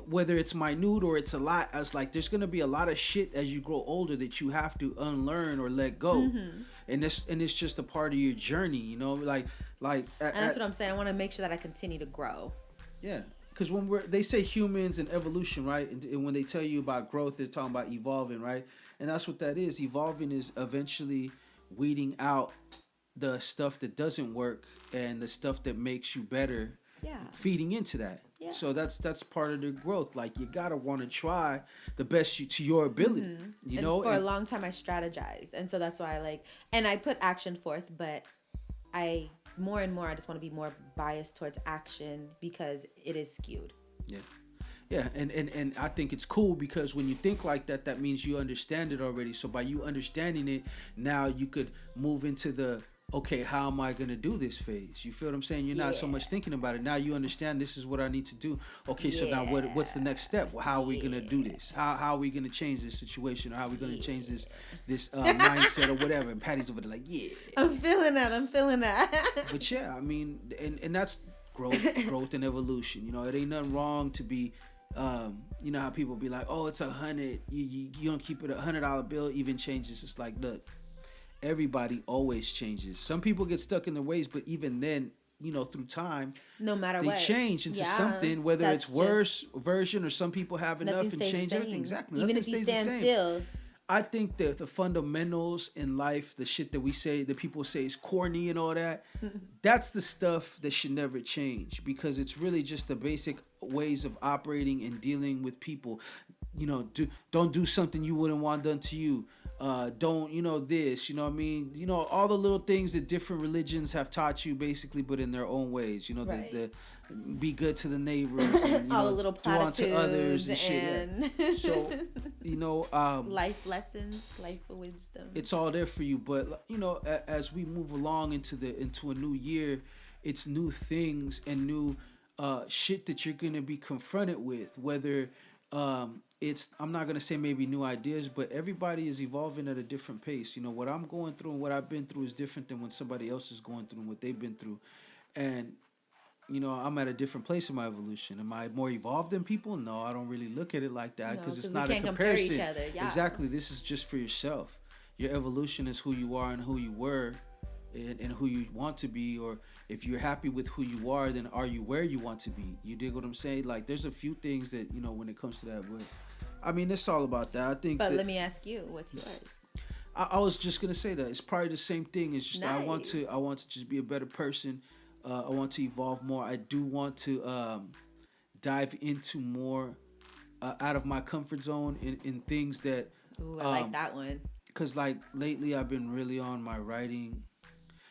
whether it's minute or it's a lot, I was like, there's gonna be a lot of shit as you grow older that you have to unlearn or let go, and it's just a part of your journey, you know, like. And that's what I'm saying. I want to make sure that I continue to grow. Yeah. Because they say humans and evolution, right? And when they tell you about growth, they're talking about evolving, right? And that's what that is. Evolving is eventually weeding out the stuff that doesn't work and the stuff that makes you better. Yeah. Feeding into that. Yeah. So that's part of the growth. Like, you gotta want to try the best to your ability. You know. For a long time, I strategized, and so that's why I put action forth, but more and more, I just want to be more biased towards action because it is skewed. Yeah. Yeah, and I think it's cool because when you think like that, that means you understand it already. So by you understanding it, now you could move into the, okay, how am I going to do this phase? You feel what I'm saying? You're not so much thinking about it. Now you understand this is what I need to do. Okay, so now what's the next step? Well, how are we going to do this? How are we going to change this situation? Or how are we going to change this mindset or whatever? And Patty's over there like, yeah. I'm feeling that. But yeah, I mean, and that's growth and evolution. You know, it ain't nothing wrong to be, you know how people be like, oh, it's 100. You don't keep it $100 bill even changes. It's like, look. Everybody always changes. Some people get stuck in their ways, but even then, you know, through time, no matter they what, change into something. Whether it's worse version or some people have enough and change everything. Exactly, even nothing if you stays stand the same. still. I think that the fundamentals in life, the shit that we say, that people say is corny and all that, that's the stuff that should never change, because it's really just the basic ways of operating and dealing with people. You know, don't do something you wouldn't want done to you. Don't, you know, this, you know what I mean? You know, all the little things that different religions have taught you, basically, but in their own ways. You know, the be good to the neighbors, and, you all know, the little do unto others and shit. Yeah. So, you know, life lessons, life wisdom. It's all there for you, but you know, as we move along into a new year, it's new things and new shit that you're gonna be confronted with, whether I'm not gonna say maybe new ideas, but everybody is evolving at a different pace. You know, what I'm going through and what I've been through is different than what somebody else is going through and what they've been through. And, you know, I'm at a different place in my evolution. Am I more evolved than people? No, I don't really look at it like that, because it's not a comparison. Compare each other. Yeah. Exactly. This is just for yourself. Your evolution is who you are and who you were and who you want to be, or if you're happy with who you are, then are you where you want to be? You dig what I'm saying? Like, there's a few things that, you know, when it comes to that, but I mean, it's all about that. I think. But let me ask you, what's yours? I was just gonna say that it's probably the same thing. It's just nice. I want to just be a better person. I want to evolve more. I do want to dive into more out of my comfort zone in things that. Ooh, I like that one. Cause like lately, I've been really on my writing.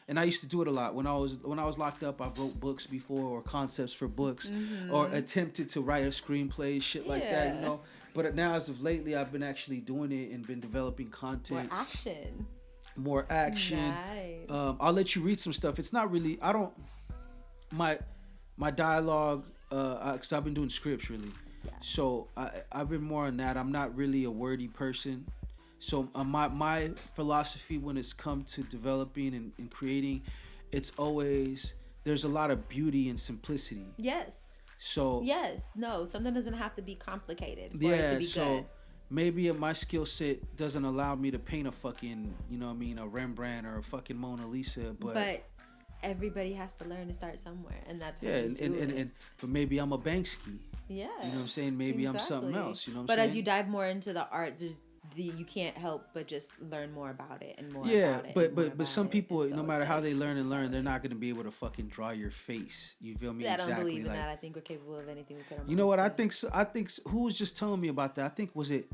And I used to do it a lot when I was locked up. I wrote books before, or concepts for books, or attempted to write a screenplay, shit like that, you know. But now, as of lately, I've been actually doing it and been developing content. More action. Nice. I'll let you read some stuff. It's not really. I don't. My dialogue. Because I've been doing scripts really. Yeah. So I've been more on that. I'm not really a wordy person. So my philosophy when it's come to developing and creating, it's always, there's a lot of beauty and simplicity. Yes. So Yes, no, something doesn't have to be complicated for it yeah, to be so good. maybe my skill set doesn't allow me to paint a fucking, you know what I mean, a Rembrandt or a fucking Mona Lisa, But everybody has to learn to start somewhere, and that's how yeah, you do it. and but maybe I'm a Banksy. Yeah, You know what I'm saying? Maybe I'm something exactly. else. You know what I'm but saying? as you dive more into the art, you can't help but just learn more about it and more. Yeah, about it but and more but some about it. people, And no so matter it's how like, they learn it's and just learn, how they're it not is. gonna be able to fucking draw your face. You feel me? I don't Exactly. believe in Like, that. I think we're capable of anything we put our you know what? minds I think so, who was just telling me about that? I think was it.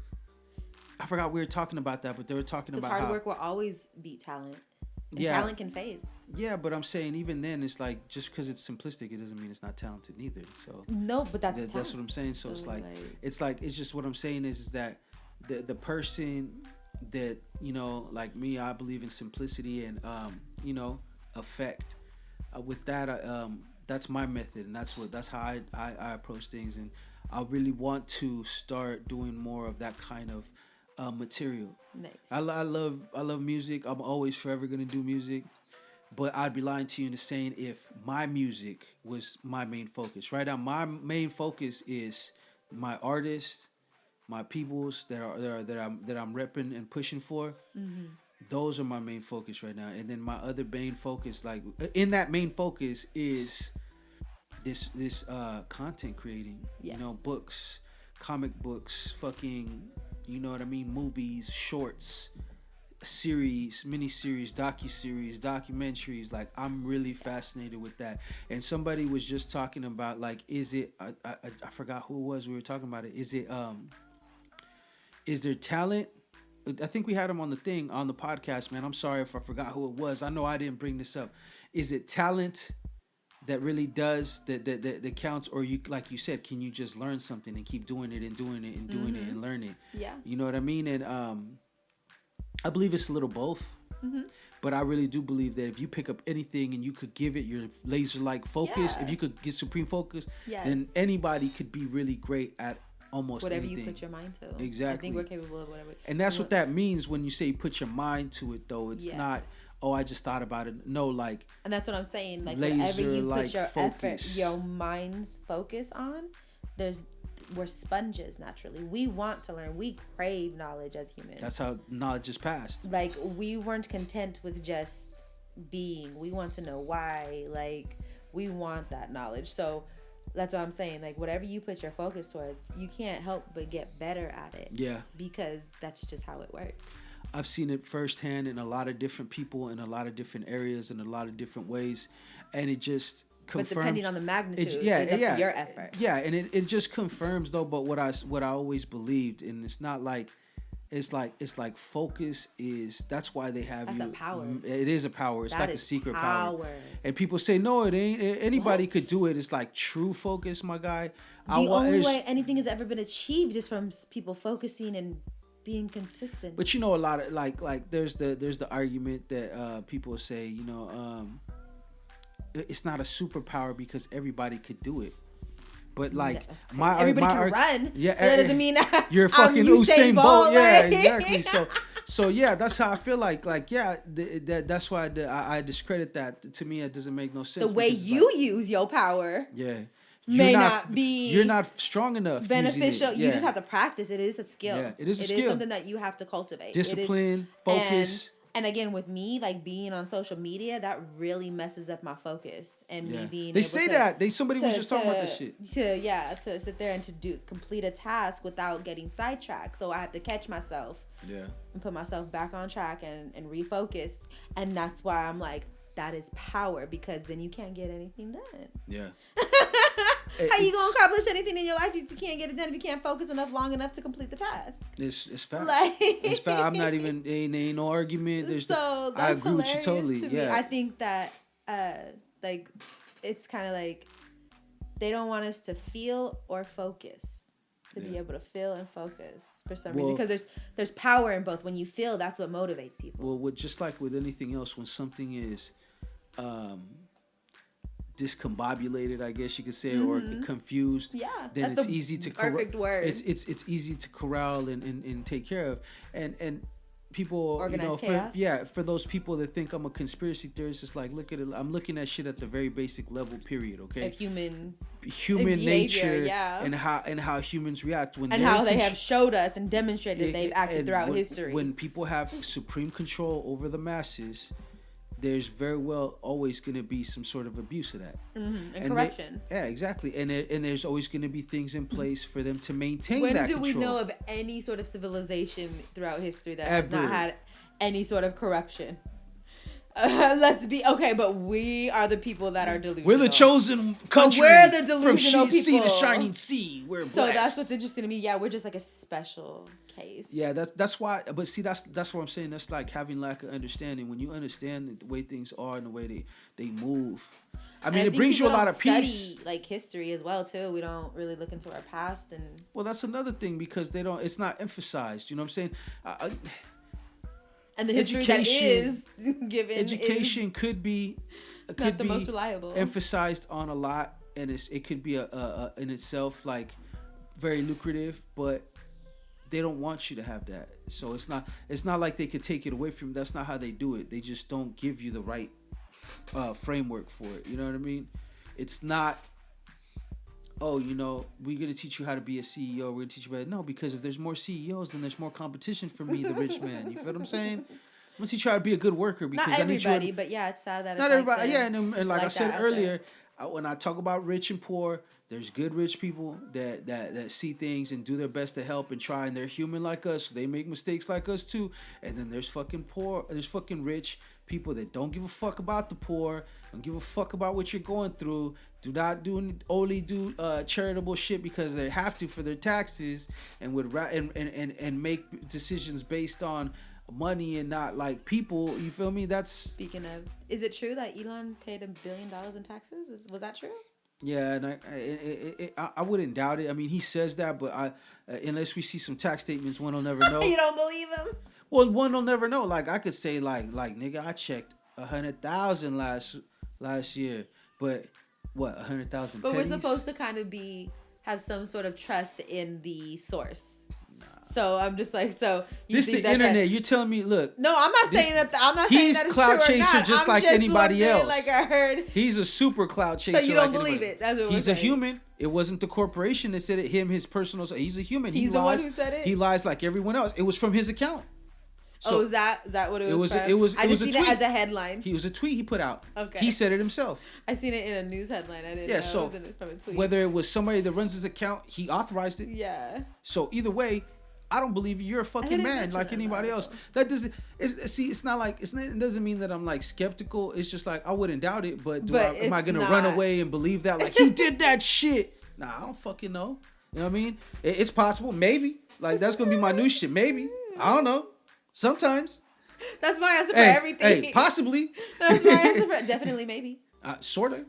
I forgot we were talking about that, but they were talking because about hard how, work will always beat talent. And Yeah. talent can fade. Yeah, but I'm saying even then, it's like just because it's simplistic, it doesn't mean it's not talented neither. So No, but that's that's talent. what I'm saying. So, So, it's just what I'm saying is that the person that, you know, like me, I believe in simplicity and you know, effect. With that, that's my method, and that's how I approach things, and I really want to start doing more of that kind of material. Nice. I love music. I'm always forever gonna do music, but I'd be lying to you into saying if my music was my main focus. Right now, my main focus is my artists, my peoples that I'm repping and pushing for. Mm-hmm. Those are my main focus right now. And then my other main focus, like in that main focus, is this content creating. Yes. You know, books, comic books, fucking, you know what I mean, movies, shorts, series, miniseries, docuseries, documentaries. Like, I'm really fascinated with that. And somebody was just talking about, like, is it I forgot who it was, we were talking about it. Is there talent? I think we had him on the podcast, man. I'm sorry if I forgot who it was. I know I didn't bring this up. Is it talent that really does that counts, or you, like you said, can you just learn something and keep doing it and doing it and doing it and learn it? Yeah. You know what I mean? And I believe it's a little both. Mm-hmm. But I really do believe that if you pick up anything and you could give it your laser-like focus, Yeah. if you could get supreme focus, Yes. then anybody could be really great at almost Whatever anything. you put your mind to. I Exactly. think we're capable of whatever. And that's what that means when you say put your mind to it, though. It's Yeah. not, oh, I just thought about it. No, like, And that's what I'm saying. Like whatever you laser-like put your focus. effort, your mind's focus on, we're sponges naturally. We want to learn. We crave knowledge as humans. that's how knowledge is passed. Like we weren't content with just being. We want to know why. Like we want that knowledge. So that's what I'm saying. Like whatever you put your focus towards, you can't help but get better at it. Yeah. Because that's just how it works. I've seen it firsthand in a lot of different people, in a lot of different areas, in a lot of different ways. And it just confirms. But depending on the magnitude, it's, is up to your effort. Yeah, and it just confirms, though, but what I always believed, and it's not like, it's like focus is, that's why they have That's you. a power. It is a power. It's That like a is secret power. power. And people say, no, it ain't. Anybody What? could do it. It's like true focus, my guy. The only way anything has ever been achieved is from people focusing and being consistent. But you know, a lot of like there's the argument that people say, you know, it's not a superpower because everybody could do it. But like that's crazy. Everybody can run. Yeah, that doesn't mean you're fucking Usain Bolt. Yeah, like- exactly. So yeah, that's how I feel. Like yeah, that's why I discredit that. To me, it doesn't make no sense. The way because, you like, use your power yeah. may not be You're not strong enough. using it. beneficial. You Yeah. just have to practice. It is a skill. Yeah, it is a It skill. is something that you have to cultivate. It is- Discipline, focus. And again, with me, like being on social media, that really messes up my focus and me being. They able say to- that. Somebody was just talking about this shit. To sit there and to complete a task without getting sidetracked. So I have to catch myself. Yeah. And put myself back on track and refocus. And that's why I'm like, that is power, because then you can't get anything done. Yeah. How you gonna accomplish anything in your life if you can't get it done, if you can't focus long enough to complete the task? It's fact. Like- It's fact. I'm not even. Ain't no argument. So I that's agree with you hilarious totally. to me. Yeah. I think that like it's kind of like they don't want us to feel or focus. To be Yeah. able to feel and focus for some Well- reason, because there's power in both. When you feel, that's what motivates people. Well, just like with anything else, when something is discombobulated, I guess you could say, or confused, Yeah, then that's it's the easy to perfect word. It's easy to corral and take care of. And people, Organized chaos? for those people that think I'm a conspiracy theorist, it's like, look at it. I'm looking at shit at the very basic level. Period. Okay. Of human behavior, nature, yeah. and how humans react when and how they have showed us and demonstrated they've acted throughout history. When people have supreme control over the masses, there's very well always going to be some sort of abuse of that. Mm-hmm. And corruption. Yeah, exactly. And there's always going to be things in place for them to maintain when that do control. we know of any sort of civilization throughout history that has not had any sort of corruption? Let's be okay, but we are the people that are delusional. We're the chosen country. But we're the delusional from people. sea to shining sea. We're blessed. So that's what's interesting to me. Yeah, we're just like a special case. Yeah, that's why. But see, that's what I'm saying. That's like having lack of understanding. When you understand the way things are and the way they move. I mean, it brings you a lot of peace. Like history as well too. We don't really look into our past and. Well, that's another thing because they don't. It's not emphasized. You know what I'm saying? And the history that is given education could be not the most reliable, emphasized on a lot, and it could be a in itself like very lucrative, but they don't want you to have that. So it's not like they could take it away from you. That's not how they do it. They just don't give you the right framework for it. You know what I mean? It's not. Oh, we're going to teach you how to be a CEO. We're going to teach you about it. No, because if there's more CEOs, then there's more competition for me, the rich man. You feel what I'm saying? I'm going to teach you how to be a good worker. Because not everybody, but yeah, it's sad that not it's everybody. Like yeah, and like I said earlier, there. When I talk about rich and poor, there's good rich people that see things and do their best to help and try, and they're human like us. So they make mistakes like us too. And then there's fucking poor, there's fucking rich people that don't give a fuck about the poor, don't give a fuck about what you're going through, only do charitable shit because they have to for their taxes, and would and make decisions based on money and not like people. You feel me? That's speaking of. Is it true that Elon paid $1 billion in taxes? Was that true? Yeah, and I wouldn't doubt it. I mean, he says that, but unless we see some tax statements, one will never know. You don't believe him? Well, one will never know. Like I could say, like nigga, I checked 100,000 last year, but what 100,000? But we're supposed to kind of have some sort of trust in the source. So I'm just like, so you this think the internet. You're telling me, look. No, I'm not saying that. I'm not saying that it's cloud true or chaser not. just I'm like just anybody else. Like I heard. He's a super cloud chaser. So you don't like believe anybody. it? That's what He's we're a saying. human. It wasn't the corporation that said it. His personal. He's a human. He's the one who said it. He lies like everyone else. It was from his account. So is that what it was? It was. I just a seen tweet. it as a headline. He was a tweet he put out. Okay. He said it himself. I seen it in a news headline. I didn't know so it was from a tweet. Whether it was somebody that runs his account, he authorized it. Yeah. So either way, I don't believe you. You're a fucking man like anybody else. That doesn't. It's not like it doesn't mean that I'm like skeptical. It's just like I wouldn't doubt it, but am I gonna run away and believe that like he did that shit? Nah, I don't fucking know. You know what I mean? It's possible, maybe. Like that's gonna be my new shit, maybe. I don't know. Sometimes. That's my answer for everything. Hey, possibly. That's my answer for definitely, maybe. Sorta.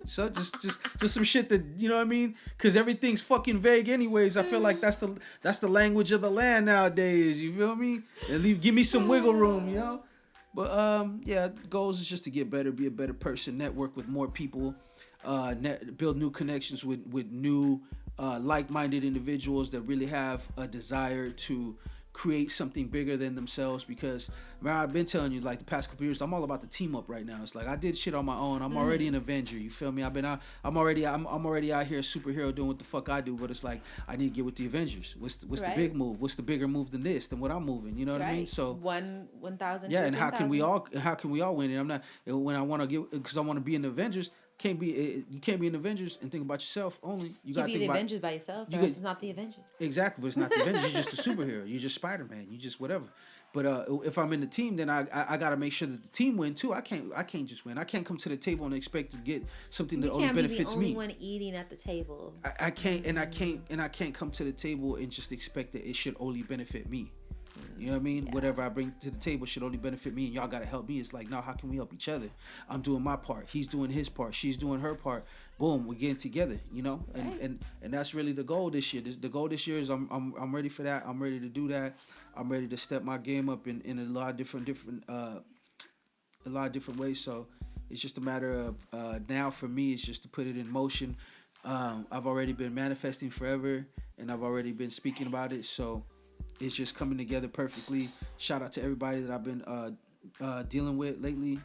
So just some shit that you know what I mean, because everything's fucking vague anyways. I feel like that's the language of the land nowadays. You feel me? And give me some wiggle room, you know. But yeah, goals is just to get better, be a better person, network with more people, build new connections with new like-minded individuals that really have a desire to create something bigger than themselves. Because man, I've been telling you like the past couple years, I'm all about the team up right now. It's like I did shit on my own. I'm already an Avenger. You feel me? I'm already out here a superhero doing what the fuck I do. But it's like I need to get with the Avengers. What's the big move? What's the bigger move than this? Than what I'm moving? You know what I mean? So 1,000. Yeah, and how can we all win? And I'm not when I want to get because I want to be in the Avengers. You can't be in the Avengers and think about yourself only. You got to be the Avengers by yourself. Or else it's not the Avengers. Exactly, but it's not the Avengers. You're just a superhero. You're just Spider-Man. You just whatever. But if I'm in the team, then I got to make sure that the team win too. I can't just win. I can't come to the table and expect to get something that only benefits me. You can't be the only one eating at the table. I can't come to the table and just expect that it should only benefit me. You know what I mean? Yeah. Whatever I bring to the table should only benefit me, and y'all gotta help me. It's like, no, how can we help each other? I'm doing my part. He's doing his part. She's doing her part. Boom, we're getting together. You know, right. and that's really the goal this year. The goal this year is I'm ready for that. I'm ready to do that. I'm ready to step my game up in a lot of different ways. So it's just a matter of now for me, it's just to put it in motion. I've already been manifesting forever, and I've already been speaking about it. So is just coming together perfectly. Shout out to everybody that I've been dealing with lately.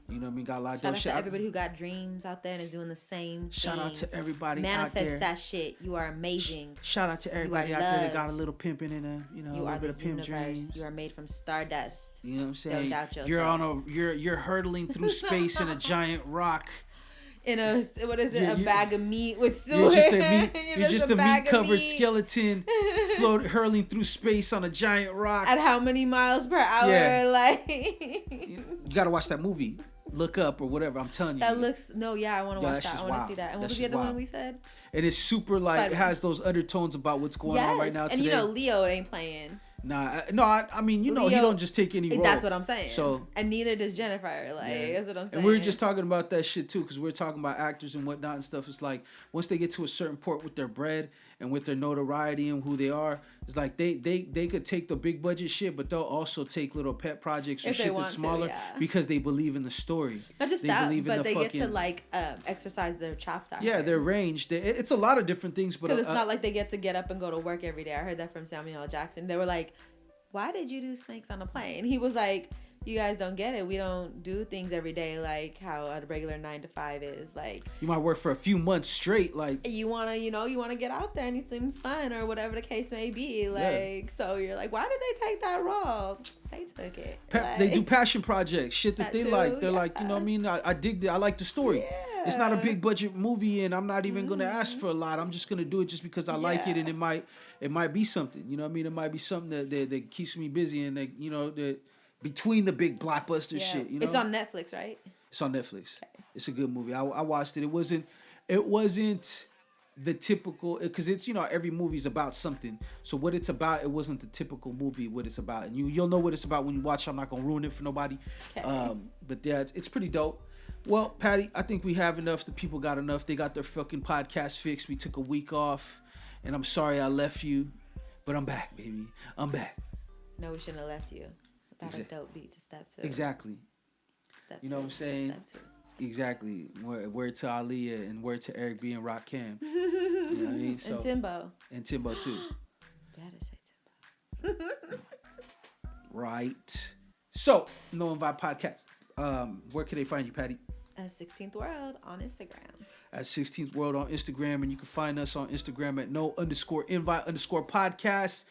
You know what I mean? Got a lot of dope shit. Shout out to everybody who got dreams out there and is doing the same Shout thing. out to everybody out there. Manifest that shit. You are amazing. Shout out to everybody out there that got a little pimping in them. You know, You a little are bit of the pimp universe. dreams. You are made from stardust. You know what I'm saying? Don't doubt yourself. You're on you're hurtling through space in a giant rock. In a a bag of meat with You're just a meat. You're You're just a bag of meat-covered meat. skeleton hurling through space on a giant rock. At how many miles per hour? Yeah. Like You gotta watch that movie. Look Up or whatever. I'm telling you. that looks. No, yeah, I want to watch that. I want to wild. see that. And what That was the shit's other one wild. we said? And it's super like Spider-Man. it has those undertones about what's going on right now and today. you know Leo ain't playing. I mean, you know, he Leo- don't just take any role. That's what I'm saying. So and neither does Jennifer. Like that's what I'm saying. And we were just talking about that shit too, because we're talking about actors and whatnot and stuff. It's like once they get to a certain point with their bread and with their notoriety and who they are, it's like they could take the big budget shit, but they'll also take little pet projects or If they shit want that's to, smaller yeah. because they believe in the story. Not just they that, believe in but the they fucking, get to like exercise their chops out. yeah, their range. It's a lot of different things, but Because it's not like they get to get up and go to work every day. I heard that from Samuel L. Jackson. They were like, "Why did you do snakes on a plane?" He was like, "You guys don't get it. We don't do things every day like how a regular 9 to 5 is. Like you might work for a few months straight, like you wanna get out there and it seems fun or whatever the case may be. Like so you're like, why did they take that role? They took it. they do passion projects, shit that That they too, like. They're yeah. like, you know what I mean? I dig it. I like the story. It's not a big budget movie, and I'm not even gonna ask for a lot. I'm just gonna do it just because I like it, and it might be something. You know what I mean? It might be something that keeps me busy, and that that between the big blockbuster shit. You know, It's on Netflix, right? It's on Netflix. Okay. It's a good movie. I watched it. It wasn't the typical, because it's every movie's about something. So what it's about, it wasn't the typical movie. What it's about, and you'll know what it's about when you watch. I'm not gonna ruin it for nobody. Okay. But yeah, it's pretty dope. Well, Patty, I think we have enough. The people got enough. They got their fucking podcast fixed. We took a week off, and I'm sorry I left you, but I'm back, baby. I'm back. No, we shouldn't have left you. Without a dope beat to step 2. Exactly. Step you know 2. what I'm saying? Step 2. Exactly. Word to Aaliyah and word to Eric B and Rock Cam. You know what I mean? So, and Timbo. And Timbo too. Better say Timbo. Right. So, No Invite Podcast. Where can they find you, Patty? At 16th World on Instagram. At 16th World on Instagram, and you can find us on Instagram at no_invite_podcast.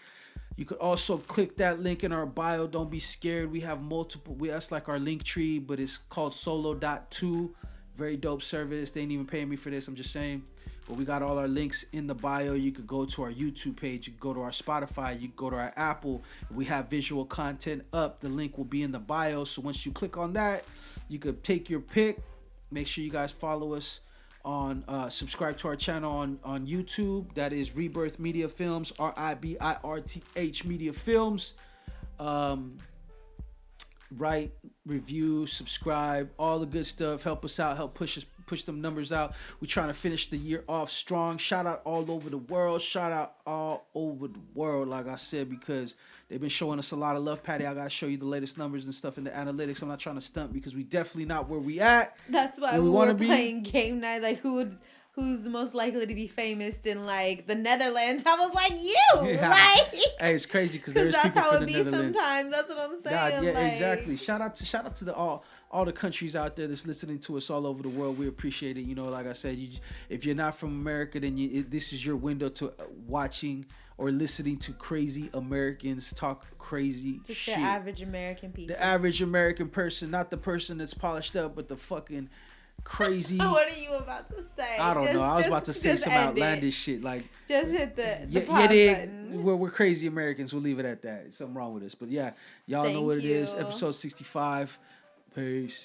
You could also click that link in our bio. Don't be scared. We have multiple. That's like our link tree, but it's called solo.2. Very dope service. They ain't even paying me for this. I'm just saying. But we got all our links in the bio. You could go to our YouTube page. You could go to our Spotify. You could go to our Apple. If we have visual content up, the link will be in the bio. So once you click on that, you could take your pick. Make sure you guys follow us on subscribe to our channel on YouTube. That is RiBirth Media Films, RiBirth Media Films. Write, review, subscribe, all the good stuff. Help us out, help push them numbers out. We're trying to finish the year off strong. Shout out all over the world. Like I said, because they've been showing us a lot of love. Patty, I gotta show you the latest numbers and stuff in the analytics. I'm not trying to stunt because we definitely not where we at. That's why we were playing game night. Like who's the most likely to be famous in like the Netherlands? I was like, you. Yeah. Like, hey, it's crazy because there's people how from it the be Netherlands. sometimes. That's what I'm saying. God, yeah, like, exactly. Shout out to all the countries out there that's listening to us all over the world. We appreciate it. You know, like I said, if you're not from America, then this is your window to watching or listening to crazy Americans talk crazy just shit. the average American people. The average American person, not the person that's polished up, but the fucking crazy. What are you about to say? I don't know. I was about to say some outlandish shit. Like just hit the pause button. We're crazy Americans. We'll leave it at that. Something wrong with us. But yeah, y'all know what it is. Episode 65. Peace.